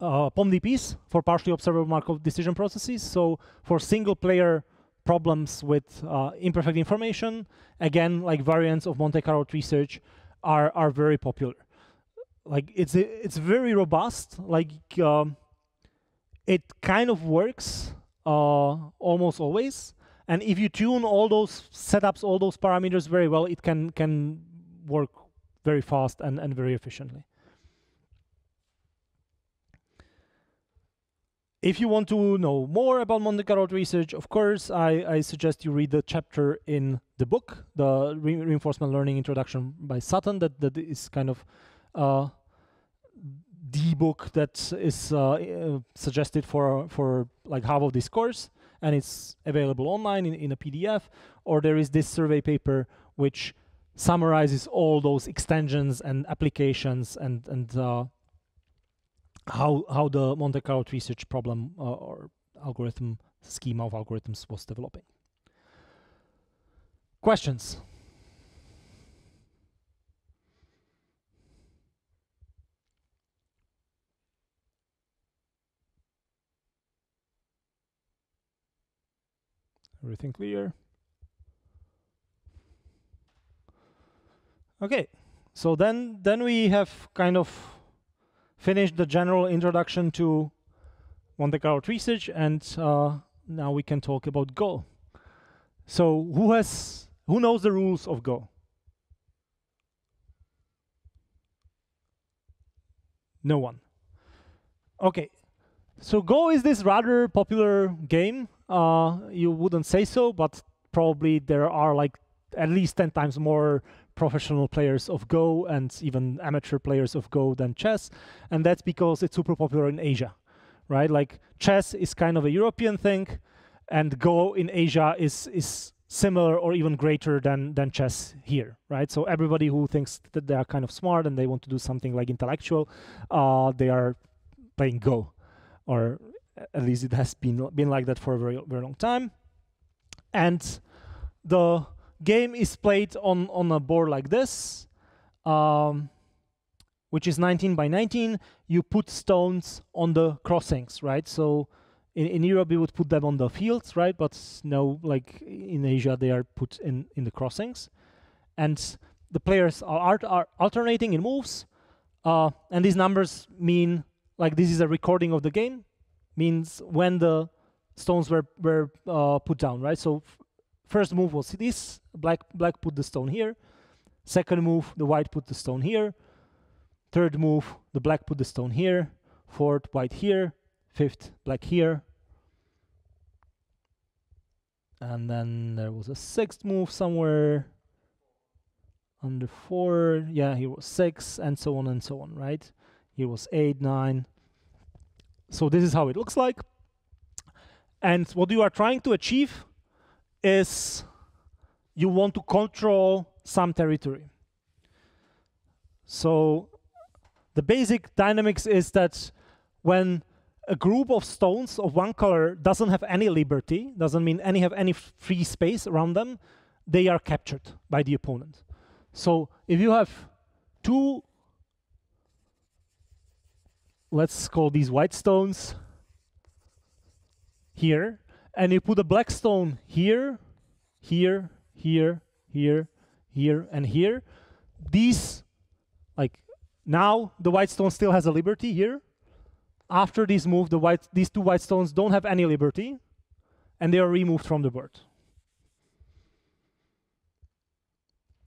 POMDPs, for partially observable Markov decision processes. So for single player problems with imperfect information, again, like variants of Monte Carlo research are very popular. Like it's very robust. Like it kind of works almost always. And if you tune all those setups, all those parameters very well, it can work very fast and very efficiently. If you want to know more about Monte Carlo research, of course, I suggest you read the chapter in the book, the Reinforcement Learning Introduction by Sutton, that is kind of the book that is suggested for like half of this course, and it's available online in a PDF. Or there is this survey paper which summarizes all those extensions and applications and how the Monte Carlo research problem or algorithm schema of algorithms was developing. Questions? Everything clear? Okay, so then we have kind of finished the general introduction to Monte Carlo research, and now we can talk about Go. So who knows the rules of Go? No one. Okay, so Go is this rather popular game. You wouldn't say so, but probably there are like at least 10 times more professional players of Go and even amateur players of Go than chess, and that's because it's super popular in Asia, right? Like chess is kind of a European thing, and Go in Asia is similar or even greater than chess here, right? So everybody who thinks that they are kind of smart and they want to do something like intellectual, they are playing Go, or at least it has been like that for a very, very long time. And the game is played on a board like this. which is 19 by 19, you put stones on the crossings, right? So in Europe, we would put them on the fields, right? But no, like in Asia, they are put in the crossings. And the players are alternating in moves. And these numbers mean, like this is a recording of the game, means when the stones were put down, right? So first move was this, black put the stone here. Second move, the white put the stone here. Third move, the black put the stone here. Fourth, white here. Fifth, black here. And then there was a sixth move somewhere. Under 4, yeah, here was 6, and so on, right? Here was 8, 9. So this is how it looks like. And what you are trying to achieve is you want to control some territory. So the basic dynamics is that when a group of stones of one color doesn't have any liberty, doesn't mean have any free space around them, they are captured by the opponent. So if you have two, let's call these white stones here, and you put a black stone here, here, here, here, here, and here, these, like now the white stone still has a liberty here. After this move, these two white stones don't have any liberty, and they are removed from the board.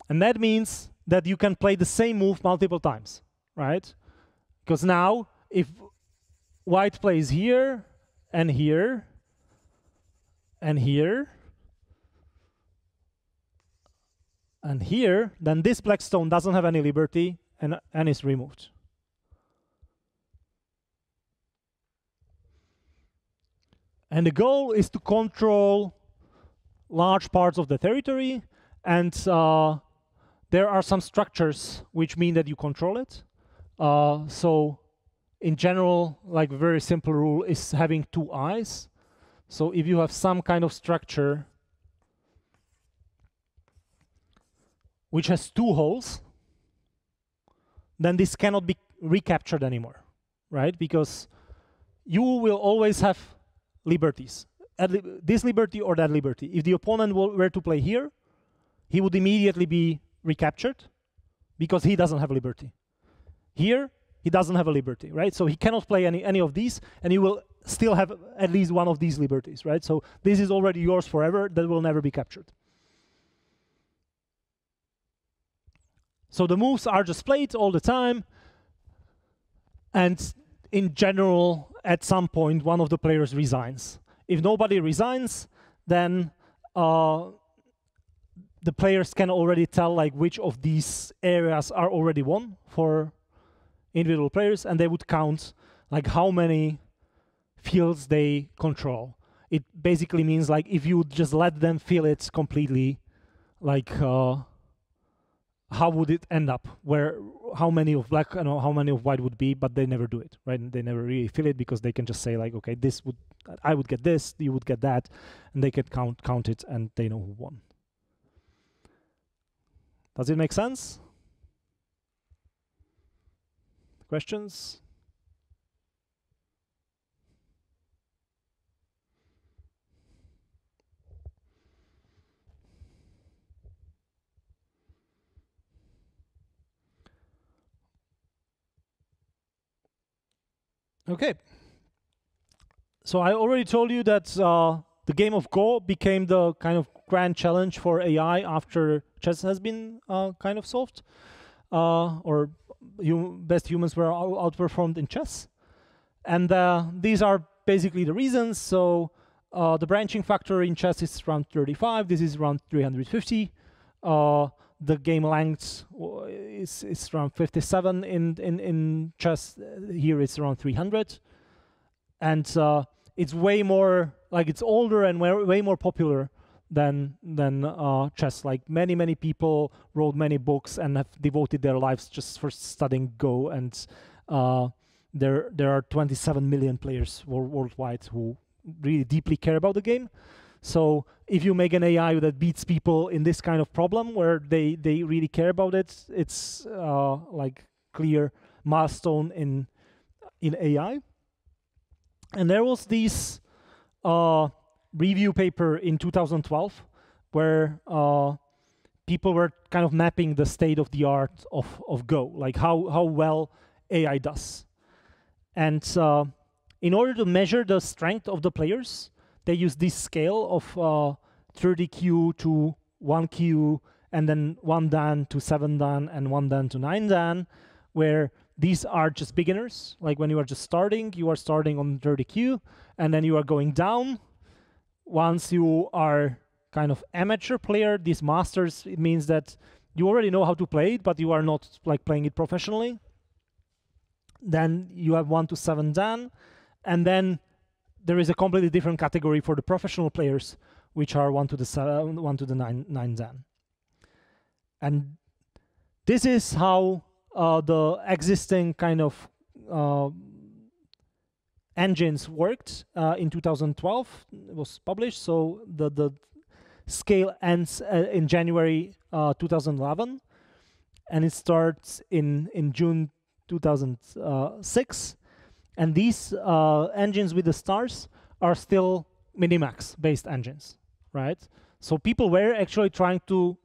And that means that you can play the same move multiple times, right? Because now, if white plays here, and here, and here, and here, then this black stone doesn't have any liberty and is removed. And the goal is to control large parts of the territory, and there are some structures which mean that you control it. So in general, like a very simple rule is having two eyes. So if you have some kind of structure which has two holes, then this cannot be recaptured anymore, right? Because you will always have liberties, this liberty or that liberty. If the opponent were to play here, he would immediately be recaptured because he doesn't have liberty. Here, he doesn't have a liberty, right? So he cannot play any of these, and you will still have at least one of these liberties, right? So this is already yours forever, that will never be captured. So the moves are just played all the time, and in general, at some point, one of the players resigns. If nobody resigns, then the players can already tell like which of these areas are already won for individual players, and they would count like how many fields they control. It basically means like if you just let them fill it completely, like how would it end up? How many of black and how many of white would be, but they never do it, right? And they never really fill it because they can just say like, okay, I would get this, you would get that, and they can count it, and they know who won. Does it make sense? Questions? Okay. So I already told you that the game of Go became the kind of grand challenge for AI after chess has been kind of solved, or best humans were outperformed in chess. And these are basically the reasons. So the branching factor in chess is around 35. This is around 350. The game length is around 57 in chess. Here it's around 300. And it's way more, like it's older and way more popular than chess. Like many people wrote many books and have devoted their lives just for studying Go. And there are 27 million players worldwide who really deeply care about the game. So if you make an AI that beats people in this kind of problem where they really care about it, it's like clear milestone in AI. And there was this review paper in 2012 where people were kind of mapping the state of the art of Go, like how well AI does. And in order to measure the strength of the players, they use this scale of 30Q to 1Q, and then 1 Dan to 7 Dan, and 1 Dan to 9 Dan, where these are just beginners. Like when you are just starting, you are starting on 30Q, and then you are going down. Once you are kind of amateur player, these masters, it means that you already know how to play it, but you are not like playing it professionally. Then you have 1 to 7 Dan, and then there is a completely different category for the professional players, which are 1 to the 7, 1 to the 9 Dan. And this is how the existing kind of engines worked in 2012. It was published, so the scale ends in January 2011, and it starts in June 2006. And these engines with the stars are still Minimax based engines, right? So people were actually trying to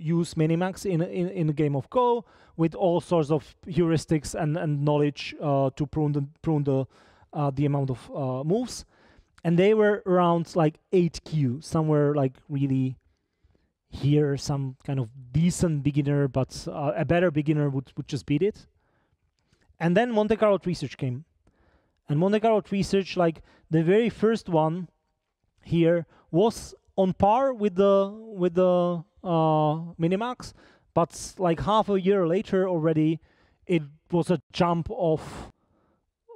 use Minimax in a game of Go with all sorts of heuristics and knowledge to prune the amount of moves. And they were around like 8Q, somewhere like really here, some kind of decent beginner, but a better beginner would just beat it. And then Monte Carlo research came. And Monte Carlo research, like the very first one here, was on par with the Minimax, but like half a year later already, it was a jump of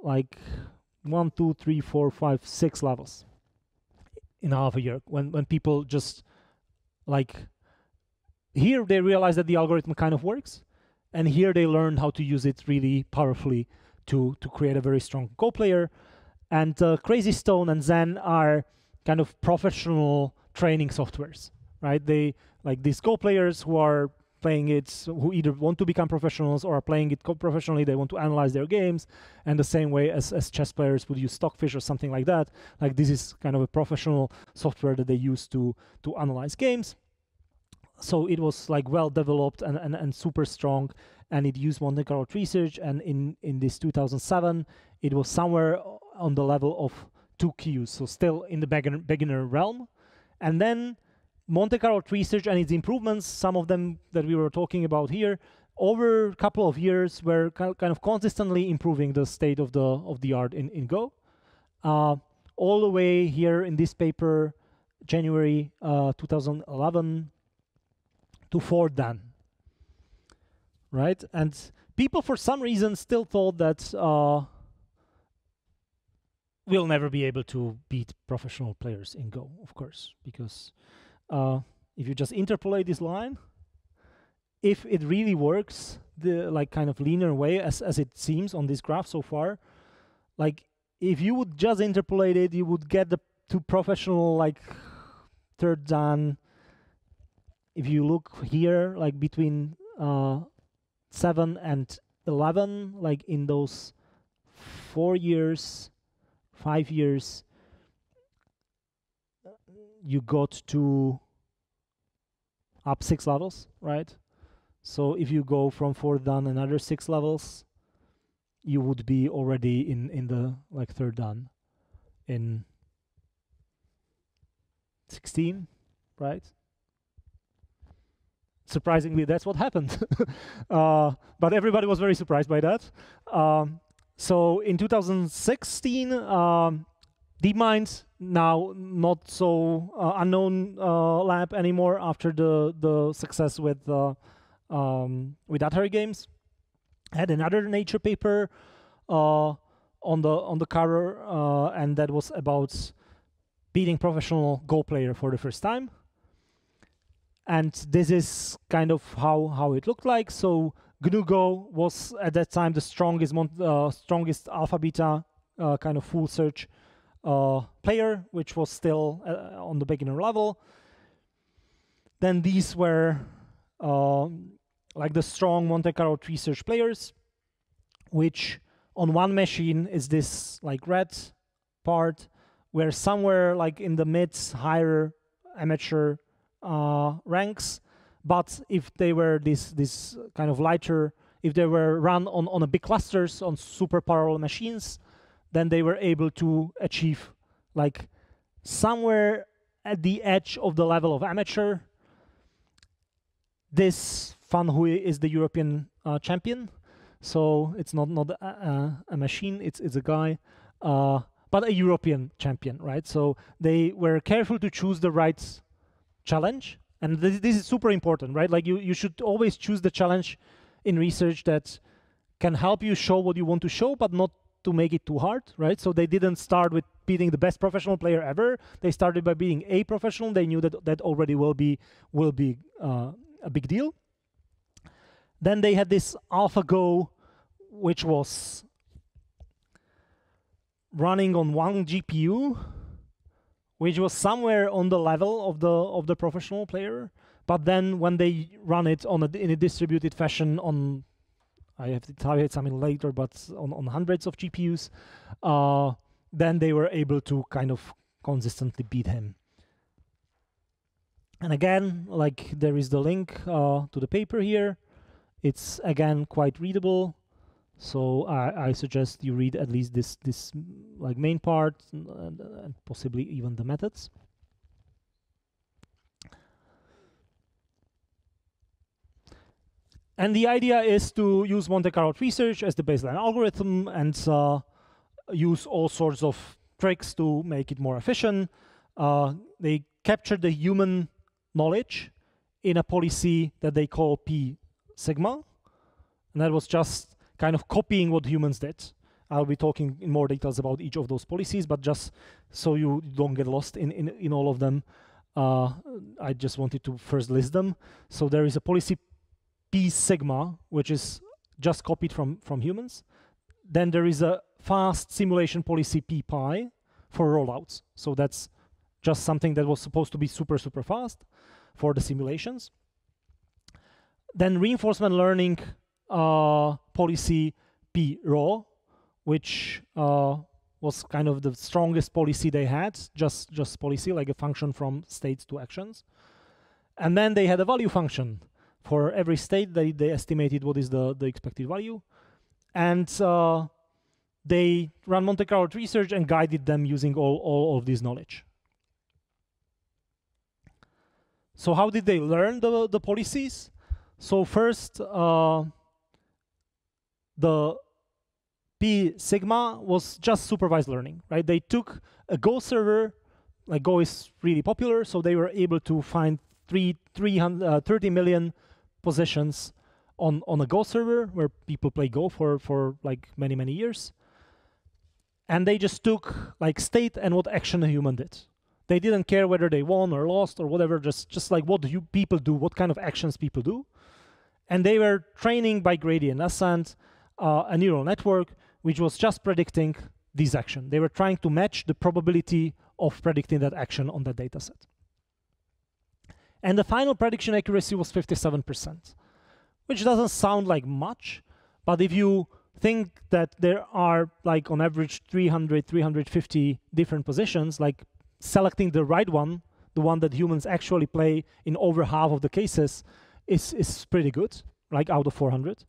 like 1, 2, 3, 4, 5, 6 levels in half a year. When people just like here they realize that the algorithm kind of works, and here they learn how to use it really powerfully to create a very strong Go player. And Crazy Stone and Zen are kind of professional training softwares, right? They like these Go players who are playing it, who either want to become professionals or are playing it professionally. They want to analyze their games, and the same way as chess players would use Stockfish or something like that. Like this is kind of a professional software that they use to analyze games. So it was like well developed and super strong, and it used Monte Carlo research. And in this 2007, it was somewhere on the level of 2Qs, so still in the beginner realm. And then Monte Carlo research and its improvements, some of them that we were talking about here, over a couple of years were kind of consistently improving the state of the art in Go. All the way here in this paper, January 2011, to 4 Dan, right? And people, for some reason, still thought that we'll never be able to beat professional players in Go, of course, because if you just interpolate this line, if it really works the like kind of linear way as it seems on this graph so far, like if you would just interpolate it, you would get the to professional like 3rd Dan. If you look here, like between 7 and 11, like in those 4 years, 5 years, you got to up 6 levels, right? So if you go from 4th Dan another 6 levels, you would be already in the like 3rd Dan in 16, right? Surprisingly, that's what happened. But everybody was very surprised by that. So in 2016, DeepMind, now not so unknown lab anymore after the success with Atari games, had another Nature paper on the cover, and that was about beating professional Go player for the first time. And this is kind of how it looked like. So GNU Go was at that time the strongest alpha beta kind of full search player, which was still on the beginner level. Then these were like the strong Monte Carlo research players, which on one machine is this like red part, where somewhere like in the mid higher amateur ranks. But if they were this kind of lighter, if they were run on a big clusters on super parallel machines, then they were able to achieve like somewhere at the edge of the level of amateur. This Van Hui is the European champion, so it's not a machine, it's a guy, but a European champion, right? So they were careful to choose the right challenge, and this is super important, right? Like you should always choose the challenge in research that can help you show what you want to show, but not to make it too hard, right? So they didn't start with beating the best professional player ever. They started by beating a professional. They knew that that already will be a big deal. Then they had this AlphaGo, which was running on one GPU, which was somewhere on the level of the professional player. But then when they run it in a distributed fashion on, I have to tell you something later, but on hundreds of GPUs, then they were able to kind of consistently beat him. And again, like there is the link to the paper here. It's again quite readable, so I suggest you read at least this like main part and possibly even the methods. And the idea is to use Monte Carlo research as the baseline algorithm and use all sorts of tricks to make it more efficient. They capture the human knowledge in a policy that they call P sigma, and that was just kind of copying what humans did. I'll be talking in more details about each of those policies, but just so you don't get lost in all of them, I just wanted to first list them. So there is a policy P sigma, which is just copied from humans. Then there is a fast simulation policy P pi for rollouts. So that's just something that was supposed to be super fast for the simulations. Then reinforcement learning policy P raw, which was kind of the strongest policy they had, just policy, like a function from states to actions. And then they had a value function. For every state, they estimated what is the expected value. And they ran Monte Carlo research and guided them using all of this knowledge. So how did they learn the policies? So first, the P sigma was just supervised learning, right? They took a Go server, like Go is really popular, so they were able to find 30 million positions on a Go server where people play Go for like many years. And they just took like state and what action a human did. They didn't care whether they won or lost or whatever, just like what do people do, what kind of actions people do. And they were training by gradient ascent a neural network which was just predicting this action. They were trying to match the probability of predicting that action on that data set. And the final prediction accuracy was 57%, which doesn't sound like much, but if you think that there are like on average 300, 350 different positions, like selecting the right one, the one that humans actually play in over half of the cases, is pretty good, like out of 400.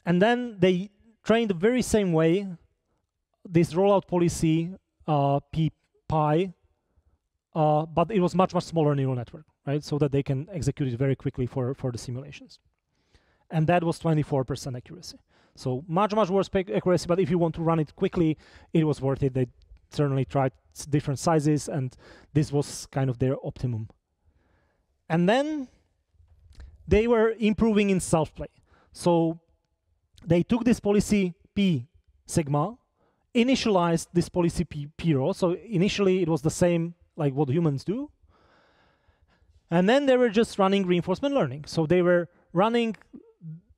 And then they trained the very same way this rollout policy P pi, but it was much smaller neural network, right? So that they can execute it very quickly for the simulations. And that was 24% accuracy. So much worse accuracy, but if you want to run it quickly, it was worth it. They certainly tried different sizes, and this was kind of their optimum. And then they were improving in self-play. So they took this policy P sigma, initialized this policy P rho. So initially it was the same like what humans do. And then they were just running reinforcement learning. So they were running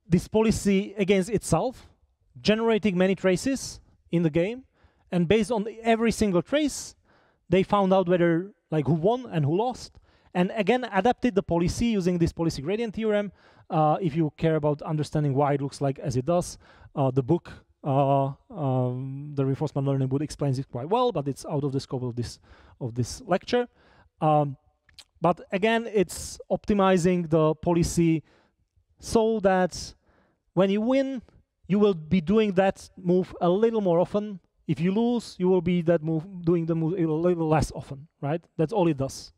this policy against itself, generating many traces in the game, And based on every single trace, they found out whether, like, who won and who lost. And again, adapted the policy using this policy gradient theorem. If you care about understanding why it looks like as it does, the book, the reinforcement learning book, explains it quite well, but it's out of the scope of this lecture. But again, it's optimizing the policy so that when you win, you will be doing that move a little more often. If you lose, you will be doing the move a little less often, right? That's all it does.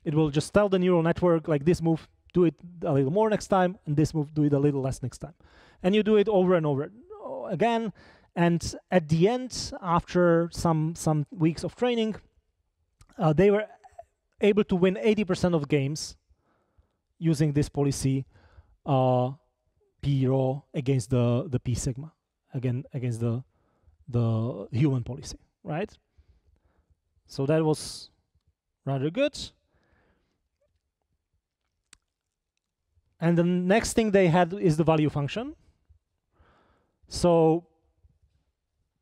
It will just tell the neural network, like, this move, do it a little more next time, and this move, do it a little less next time. And you do it over and over again. And at the end, after some weeks of training, they were able to win 80% of games using this policy P raw against the P sigma, again against the human policy, right? So that was rather good. And the next thing they had is the value function. So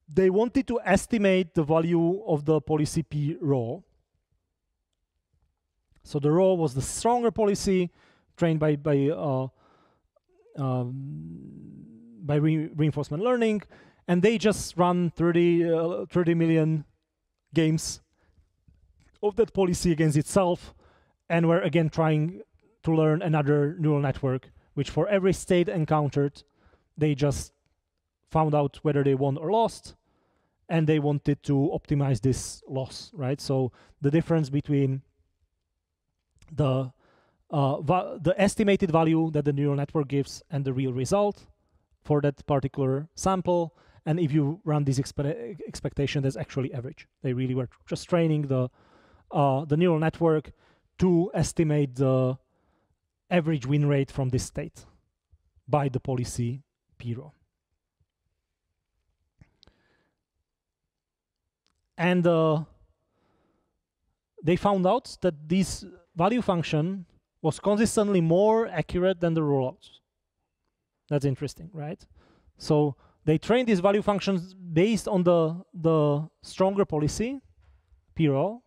they wanted to estimate the value of the policy P raw. So the raw was the stronger policy trained by reinforcement learning, and they just run 30 million games of that policy against itself, and were again trying to learn another neural network, which for every state encountered, they just found out whether they won or lost, and they wanted to optimize this loss, right? So the difference between the estimated value that the neural network gives and the real result for that particular sample, and if you run this expectation, that's actually average. They really were just training the neural network to estimate the average win rate from this state by the policy P raw. And they found out that this value function was consistently more accurate than the rollouts. That's interesting, right? So they trained these value functions based on the stronger policy, P raw.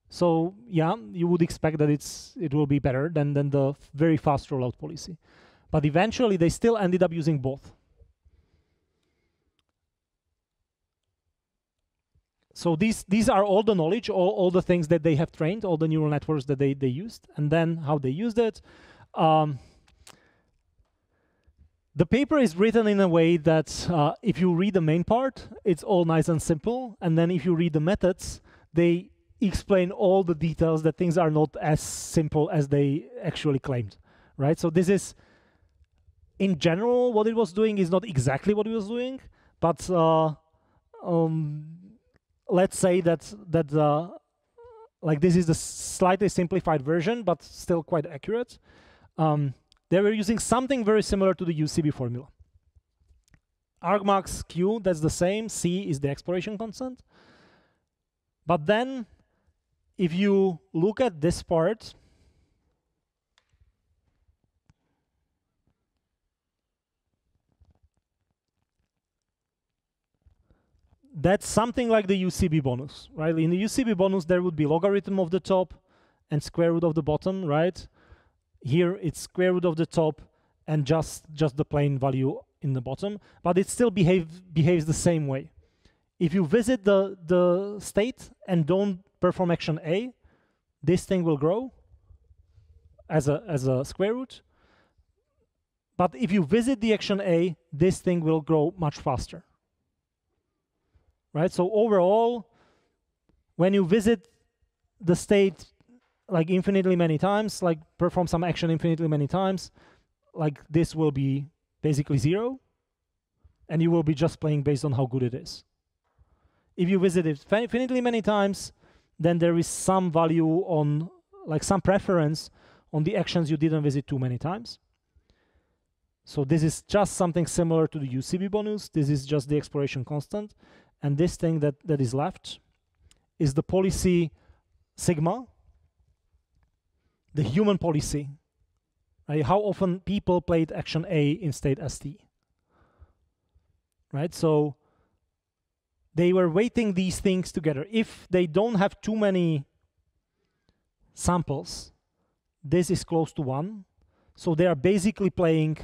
So yeah, you would expect that it will be better than the very fast rollout policy. But eventually they still ended up using both. So these are all the knowledge, all the things that they have trained, all the neural networks that they used, and then how they used it. The paper is written in a way that if you read the main part, it's all nice and simple. And then if you read the methods, they explain all the details that things are not as simple as they actually claimed, right? So this is, in general, what it was doing is not exactly what it was doing, but let's say that like this is the slightly simplified version, but still quite accurate. They were using something very similar to the UCB formula. Argmax Q, that's the same. C is the exploration constant. But then, if you look at this part, that's something like the UCB bonus, right? In the UCB bonus, there would be logarithm of the top and square root of the bottom, right? Here, it's square root of the top and just the plain value in the bottom, but it still behaves the same way. If you visit the state and don't perform action A, this thing will grow as a square root. But if you visit the action A, this thing will grow much faster. Right? So overall, when you visit the state like infinitely many times, like perform some action infinitely many times, like this will be basically 0, and you will be just playing based on how good it is. If you visit it infinitely many times, then there is some value on, like some preference on the actions you didn't visit too many times. So this is just something similar to the UCB bonus. This is just the exploration constant. And this thing that is left is the policy sigma, the human policy, right? How often people played action A in state ST, right? So they were weighting these things together. If they don't have too many samples, this is close to 1. So they are basically playing,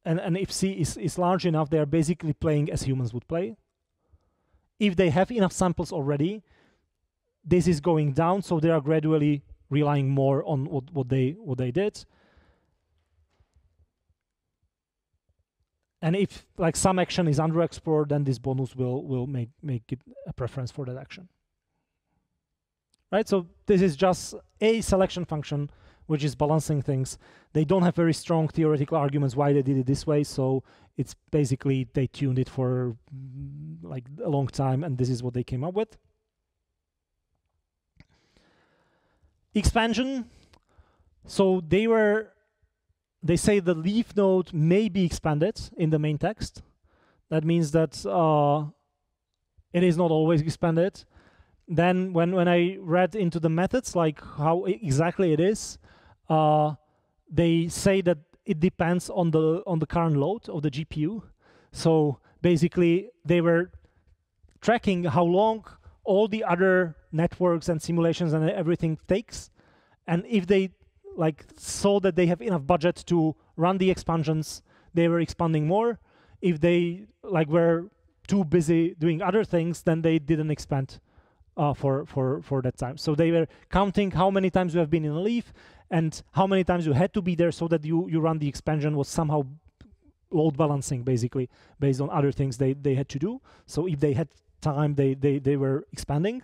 and if C is large enough, they are basically playing as humans would play. If they have enough samples already, this is going down, so they are gradually relying more on what they did. And if like some action is underexplored, then this bonus will make it a preference for that action. Right? So this is just a selection function which is balancing things. They don't have very strong theoretical arguments why they did it this way, so it's basically they tuned it for like a long time, and this is what they came up with. Expansion. So they say the leaf node may be expanded in the main text. That means that it is not always expanded. Then when I read into the methods, like how exactly it is, they say that it depends on the current load of the GPU. So basically, they were tracking how long all the other networks and simulations and everything takes, and if they like saw that they have enough budget to run the expansions, they were expanding more. If they like were too busy doing other things, then they didn't expand for that time. So they were counting how many times you have been in a leaf and how many times you had to be there so that you run the expansion was somehow load balancing, basically, based on other things they had to do. So if they had time, they were expanding.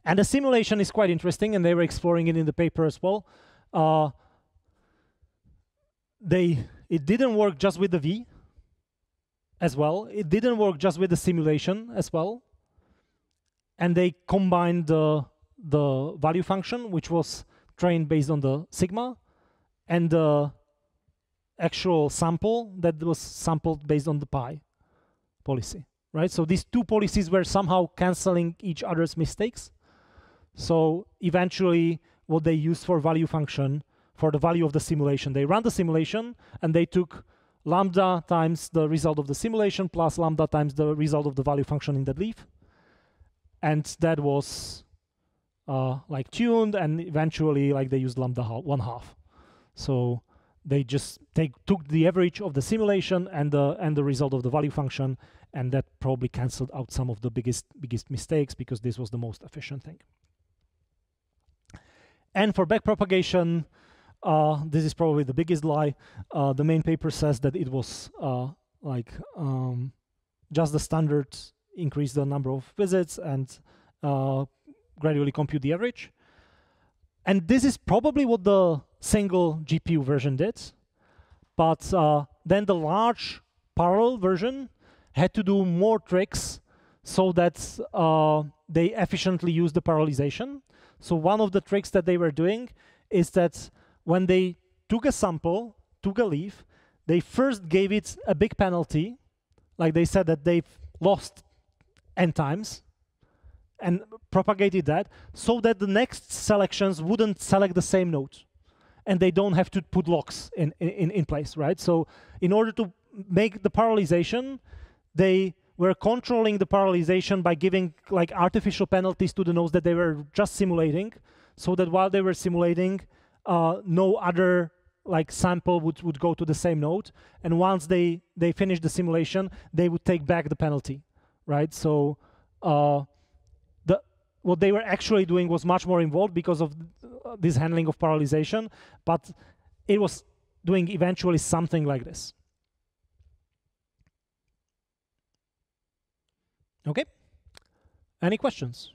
And the simulation is quite interesting, and they were exploring it in the paper as well. It didn't work just with the V as well. It didn't work just with the simulation as well. And they combined the value function, which was trained based on the sigma, and the actual sample that was sampled based on the pi policy, right? So these two policies were somehow canceling each other's mistakes. So eventually, what they used for value function, for the value of the simulation, they ran the simulation, and they took lambda times the result of the simulation plus lambda times the result of the value function in that leaf. And that was like tuned, and eventually like they used lambda 1/2. So they just took the average of the simulation and the result of the value function, and that probably canceled out some of the biggest mistakes because this was the most efficient thing. And for backpropagation, this is probably the biggest lie. The main paper says that it was just the standard increase the number of visits and gradually compute the average. And this is probably what the single GPU version did. But then the large parallel version had to do more tricks so that they efficiently use the parallelization. So one of the tricks that they were doing is that when they took a sample, took a leaf, they first gave it a big penalty. Like they said that they've lost n times and propagated that so that the next selections wouldn't select the same node. And they don't have to put locks in place, right? So in order to make the parallelization, they were controlling the parallelization by giving like artificial penalties to the nodes that they were just simulating, so that while they were simulating, no other like sample would go to the same node. And once they finished the simulation, they would take back the penalty, right? So what they were actually doing was much more involved because of this handling of parallelization, but it was doing eventually something like this. Okay, any questions?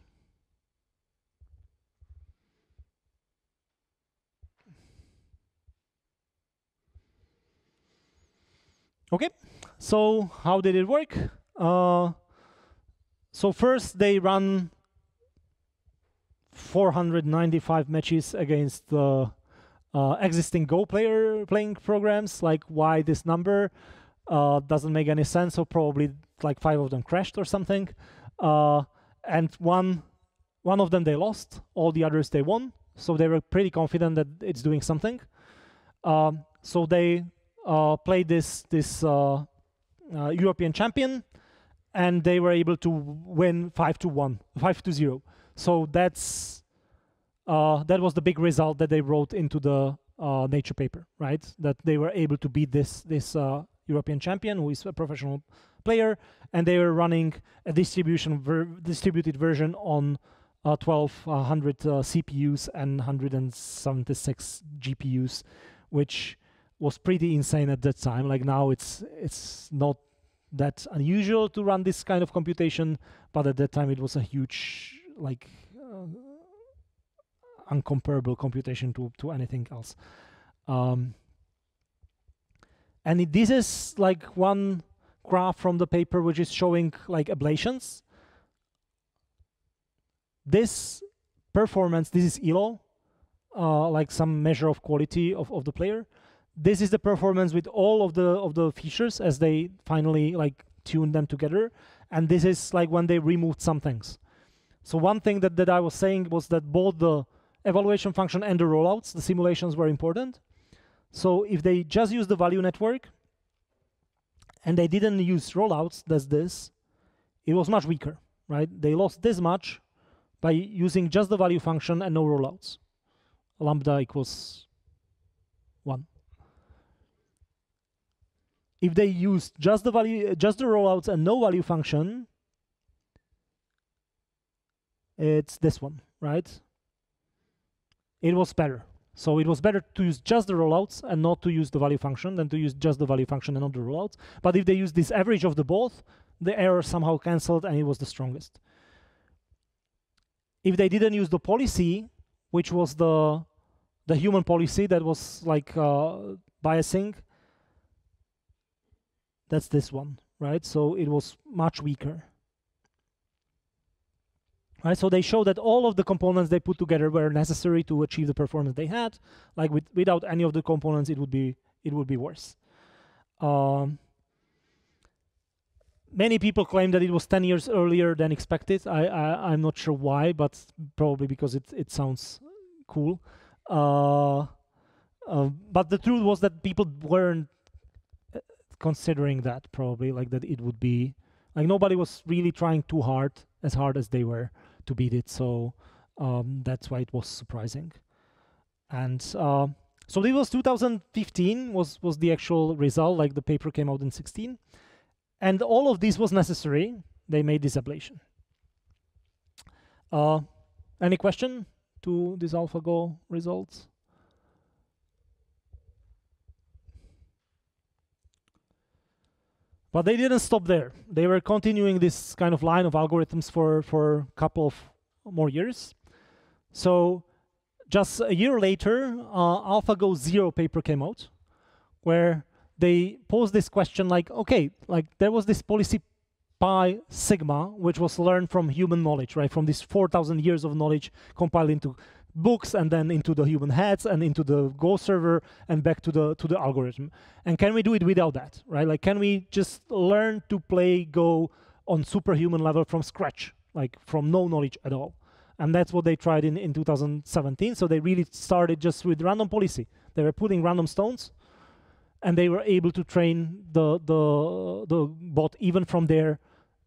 Okay, so how did it work? So first they run 495 matches against the existing Go playing programs. Like, why this number? Doesn't make any sense, so probably like 5 of them crashed or something. And one of them they lost, all the others they won. So they were pretty confident that it's doing something. So they played this European champion, and they were able to win 5-0. So that was the big result that they wrote into the Nature paper, right? That they were able to beat this European champion, who is a professional player, and they were running a distributed version on 1200 CPUs and 176 GPUs, which was pretty insane at that time. Like now, it's not that unusual to run this kind of computation, but at that time it was a huge, like, uncomparable computation to anything else. And this is like one graph from the paper which is showing like ablations. This performance, this is ELO, like some measure of quality of the player. This is the performance with all of the features as they finally like tune them together. And this is like when they removed some things. So one thing that I was saying was that both the evaluation function and the rollouts, the simulations were important. So if they just use the value network and they didn't use rollouts, that's this, it was much weaker, right? They lost this much by using just the value function and no rollouts. Lambda equals 1. If they used just the rollouts and no value function, it's this one, right? It was better. So it was better to use just the rollouts and not to use the value function than to use just the value function and not the rollouts. But if they use this average of the both, the error somehow canceled and it was the strongest. If they didn't use the policy, which was the human policy that was like biasing, that's this one, right? So it was much weaker. Right, so they show that all of the components they put together were necessary to achieve the performance they had. Like without any of the components, it would be worse. Many people claim that it was 10 years earlier than expected. I'm not sure why, but probably because it sounds cool. But the truth was that people weren't considering that, probably, like that it would be like nobody was really trying too hard, as hard as they were to beat it. So that's why it was surprising. And so it was 2015 was the actual result. Like the paper came out in 16, and all of this was necessary. They made this ablation. Any question to these AlphaGo results? But they didn't stop there. They were continuing this kind of line of algorithms for a couple of more years. So just a year later, AlphaGo 0 paper came out, where they posed this question like, okay, like there was this policy pi sigma, which was learned from human knowledge, right? From these 4,000 years of knowledge compiled into books and then into the human heads and into the Go server and back to the algorithm. And can we do it without that, right? Like, can we just learn to play Go on superhuman level from scratch, like from no knowledge at all? And that's what they tried in 2017. So they really started just with random policy. They were putting random stones, and they were able to train the bot even from there,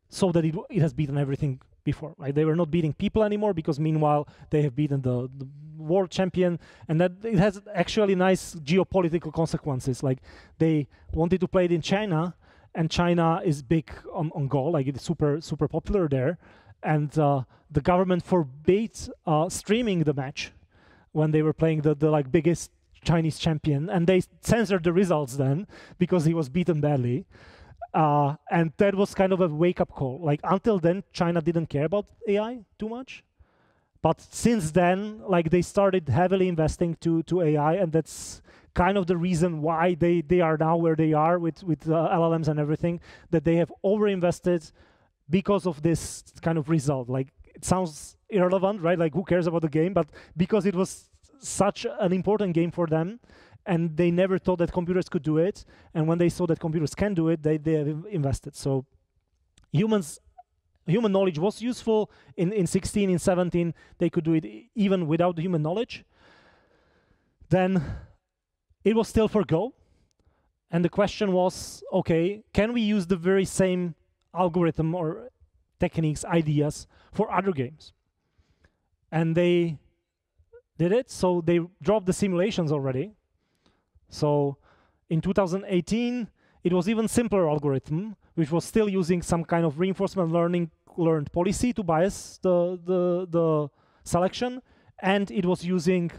so that it has beaten everything before, right? They were not beating people anymore because meanwhile they have beaten the world champion, and that it has actually nice geopolitical consequences. Like they wanted to play it in China, and China is big on Go, like it's super popular there, and the government forbade streaming the match when they were playing the like biggest Chinese champion, and they censored the results then because he was beaten badly. And that was kind of a wake-up call. Like until then, China didn't care about AI too much, but since then, like they started heavily investing to AI, and that's kind of the reason why they are now where they are with LLMs and everything. That they have overinvested because of this kind of result. Like it sounds irrelevant, right? Like who cares about the game? But because it was such an important game for them, and they never thought that computers could do it. And when they saw that computers can do it, they have invested. So human knowledge was useful in 16, in 17. They could do it even without the human knowledge. Then it was still for Go. And the question was, okay, can we use the very same algorithm or techniques, ideas for other games? And they did it, so they dropped the simulations already. So in 2018, it was even simpler algorithm, which was still using some kind of reinforcement learned policy to bias the selection, and it was using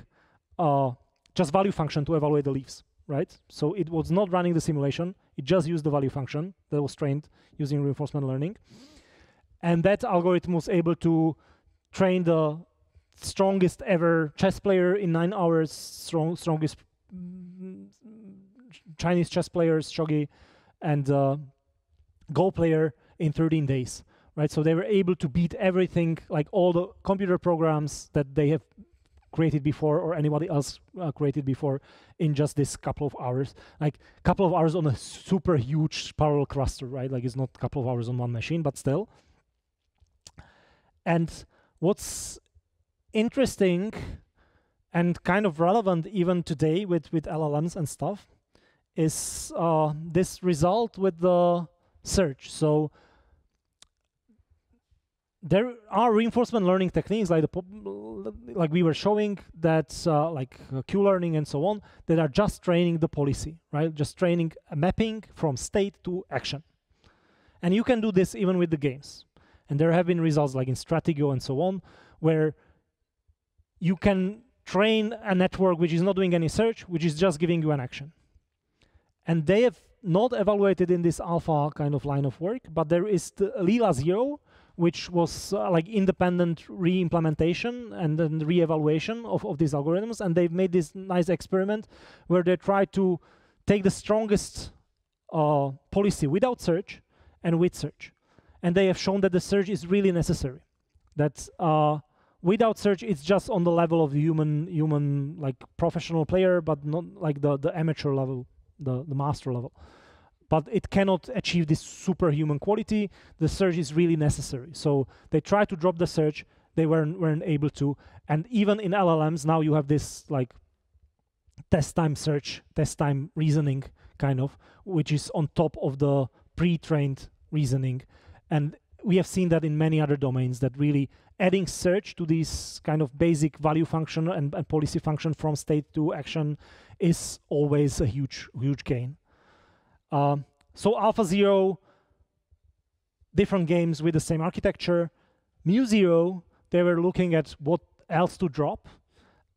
just value function to evaluate the leaves, right? So it was not running the simulation, it just used the value function that was trained using reinforcement learning. And that algorithm was able to train the strongest ever chess player in 9 hours, strongest Chinese chess players, shogi, and Go player in 13 days, right? So they were able to beat everything, like all the computer programs that they have created before or anybody else created before in just this couple of hours. Like a couple of hours on a super huge parallel cluster, right? Like it's not a couple of hours on one machine, but still. And what's interesting and kind of relevant even today with LLMs and stuff is this result with the search. So there are reinforcement learning techniques like we were showing that like Q-learning and so on that are just training the policy, right? Just training a mapping from state to action. And you can do this even with the games. And there have been results like in Stratego and so on, where you can train a network which is not doing any search, which is just giving you an action. And they have not evaluated in this alpha kind of line of work, but there is the Lila 0, which was like independent re-implementation and then re-evaluation of these algorithms. And they've made this nice experiment where they try to take the strongest policy without search and with search. And they have shown that the search is really necessary. That without search, it's just on the level of the human like professional player, but not like the amateur level, the master level. But it cannot achieve this superhuman quality. The search is really necessary. So they tried to drop the search, they weren't able to. And even in LLMs, now you have this like test time search, test time reasoning kind of, which is on top of the pre-trained reasoning. And we have seen that in many other domains, that really adding search to these kind of basic value function and policy function from state to action is always a huge gain. So Alpha 0, different games with the same architecture. Mu 0, they were looking at what else to drop,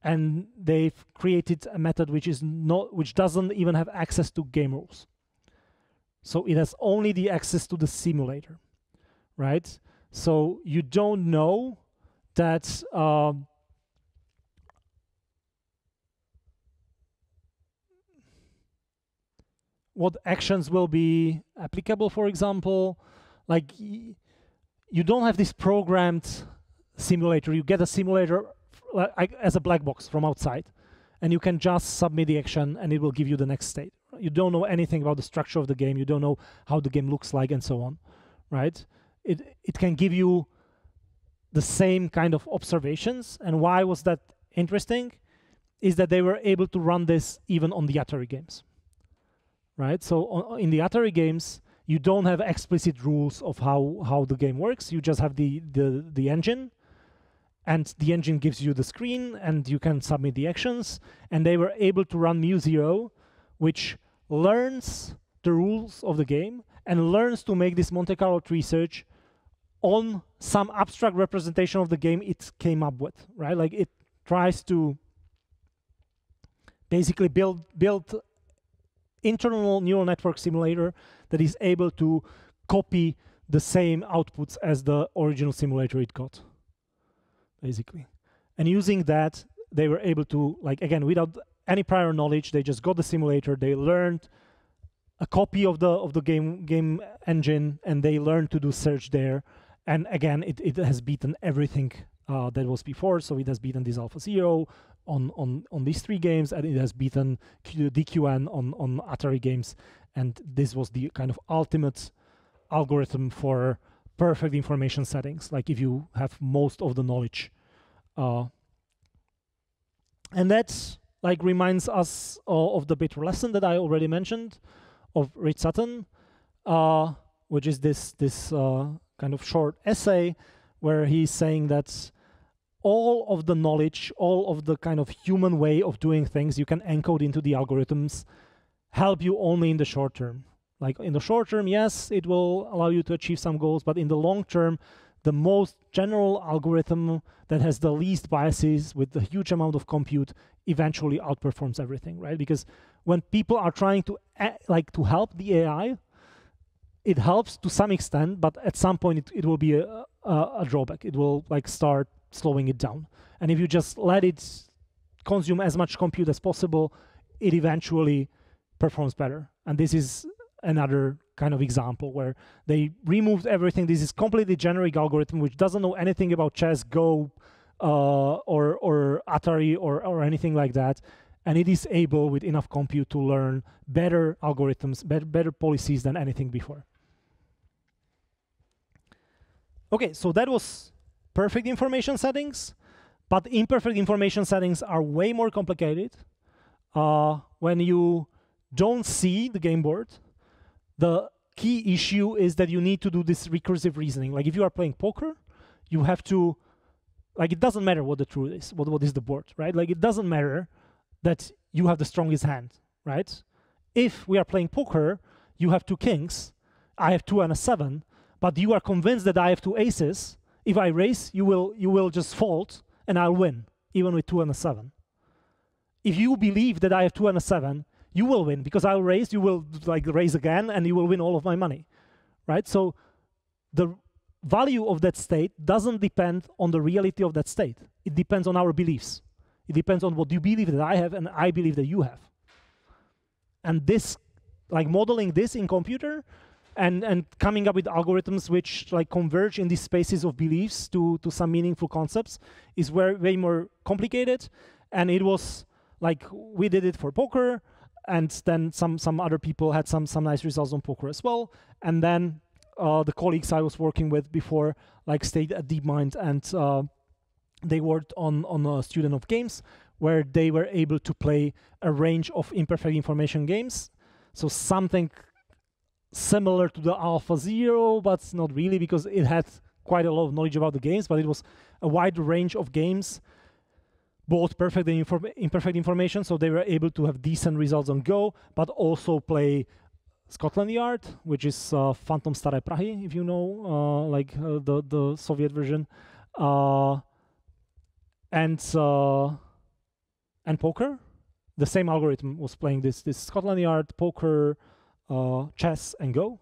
and they've created a method which doesn't even have access to game rules. So it has only the access to the simulator, right? So you don't know that what actions will be applicable, for example. Like you don't have this programmed simulator. You get a simulator as a black box from outside, and you can just submit the action and it will give you the next state. You don't know anything about the structure of the game. You don't know how the game looks like and so on, right? It can give you the same kind of observations. And why was that interesting? Is that they were able to run this even on the Atari games, right? So in the Atari games, you don't have explicit rules of how the game works. You just have the engine, and the engine gives you the screen, and you can submit the actions. And they were able to run Mu 0, which learns the rules of the game and learns to make this Monte Carlo tree search on some abstract representation of the game it came up with, right? Like it tries to basically build internal neural network simulator that is able to copy the same outputs as the original simulator it got, basically. And using that, they were able to, like, again, without any prior knowledge, they just got the simulator, they learned a copy of the game engine, and they learned to do search there. And again, it has beaten everything that was before. So it has beaten this Alpha 0 on these 3 games, and it has beaten DQN on Atari games. And this was the kind of ultimate algorithm for perfect information settings, like if you have most of the knowledge. And that's like reminds us of the bit lesson that I already mentioned of Rich Sutton, which is this kind of short essay where he's saying that all of the knowledge, all of the kind of human way of doing things you can encode into the algorithms help you only in the short term. Like in the short term, yes, it will allow you to achieve some goals, but in the long term, the most general algorithm that has the least biases with the huge amount of compute eventually outperforms everything, right? Because when people are trying to to help the AI, it helps to some extent, but at some point it will be a drawback. It will like start slowing it down. And if you just let it consume as much compute as possible, it eventually performs better. And this is another kind of example where they removed everything. This is completely generic algorithm which doesn't know anything about chess, Go, or Atari or anything like that. And it is able, with enough compute, to learn better algorithms, better policies than anything before. Okay, so that was perfect information settings, but imperfect information settings are way more complicated. When you don't see the game board, the key issue is that you need to do this recursive reasoning. Like if you are playing poker, you have to, like it doesn't matter what the truth is, what is the board, right? Like it doesn't matter that you have the strongest hand, right? If we are playing poker, you have 2 kings, I have 2 and a 7, but you are convinced that I have 2 aces. If I raise, you will just fold and I'll win, even with 2 and a 7. If you believe that I have 2 and a 7, you will win because I'll raise, you will like raise again, and you will win all of my money, right? So the value of that state doesn't depend on the reality of that state. It depends on our beliefs. It depends on what you believe that I have and I believe that you have. And this, like modeling this in computer and coming up with algorithms which like converge in these spaces of beliefs to some meaningful concepts is way more complicated. And it was like, we did it for poker, and then some other people had some nice results on poker as well. And then the colleagues I was working with before like stayed at DeepMind, and they worked on a student of games where they were able to play a range of imperfect information games. So something similar to the AlphaZero, but not really, because it had quite a lot of knowledge about the games, but it was a wide range of games, both perfect and imperfect information, so they were able to have decent results on Go, but also play Scotland Yard, which is Phantom Staré Prahy, if you know, the Soviet version, and poker. The same algorithm was playing this Scotland Yard, poker, chess, and Go.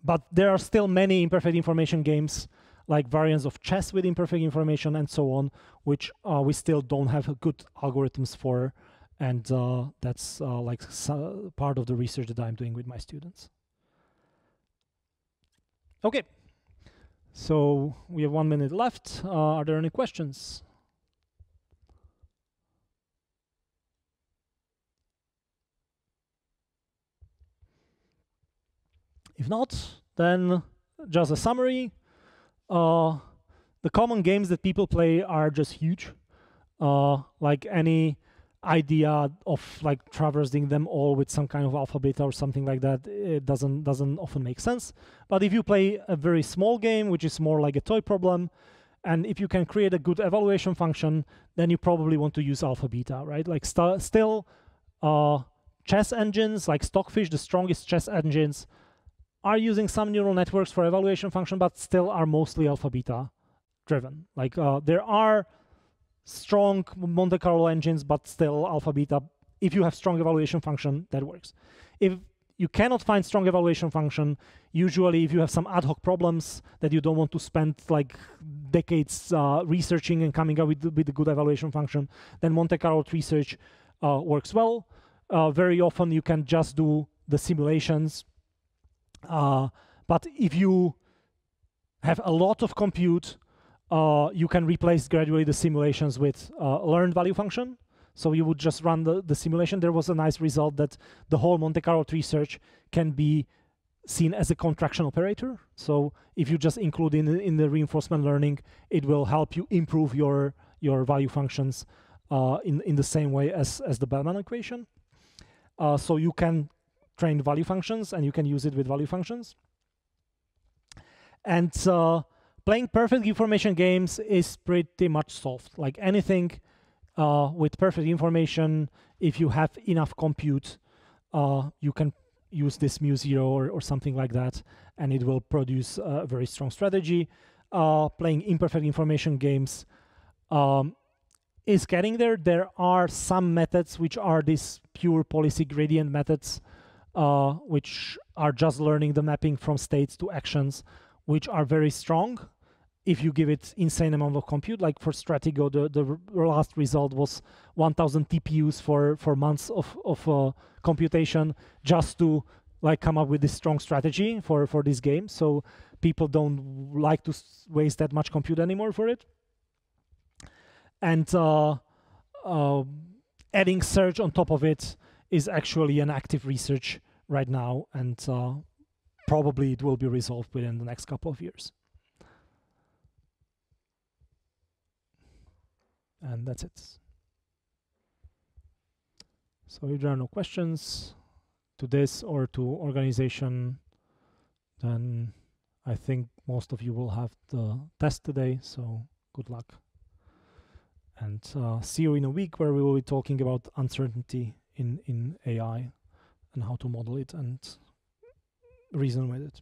But there are still many imperfect information games, like variants of chess with imperfect information and so on, which we still don't have good algorithms for, and that's part of the research that I'm doing with my students. Okay, so we have 1 minute left. Are there any questions? If not, then just a summary. The common games that people play are just huge. Like any idea of like traversing them all with some kind of alpha beta or something like that, it doesn't often make sense. But if you play a very small game, which is more like a toy problem, and if you can create a good evaluation function, then you probably want to use alpha beta, right? Like still chess engines like Stockfish, the strongest chess engines, are using some neural networks for evaluation function, but still are mostly alpha beta driven. Like there are strong Monte Carlo engines, but still alpha beta. If you have strong evaluation function, that works. If you cannot find strong evaluation function, usually if you have some ad hoc problems that you don't want to spend like decades researching and coming up with a good evaluation function, then Monte Carlo research works well. Very often you can just do the simulations. But if you have a lot of compute, you can replace gradually the simulations with learned value function. So you would just run the simulation. There was a nice result that the whole Monte Carlo tree search can be seen as a contraction operator. So if you just include in the reinforcement learning, it will help you improve your your value functions in the same way as the Bellman equation. So you can train value functions and you can use it with value functions. And playing perfect information games is pretty much solved. Like anything with perfect information, if you have enough compute, you can use this mu0 or something like that, and it will produce a very strong strategy. Playing imperfect information games is getting there. There are some methods which are these pure policy gradient methods, which are just learning the mapping from states to actions, which are very strong if you give it insane amount of compute. Like for Stratego, the last result was 1000 TPUs for months of computation just to like come up with this strong strategy for this game. So people don't like to waste that much compute anymore for it. And adding search on top of it is actually an active research right now, and probably it will be resolved within the next couple of years. And that's it. So if there are no questions to this or to organization, then I think most of you will have the test today, so good luck. And see you in a week where we will be talking about uncertainty in AI and how to model it and reason with it.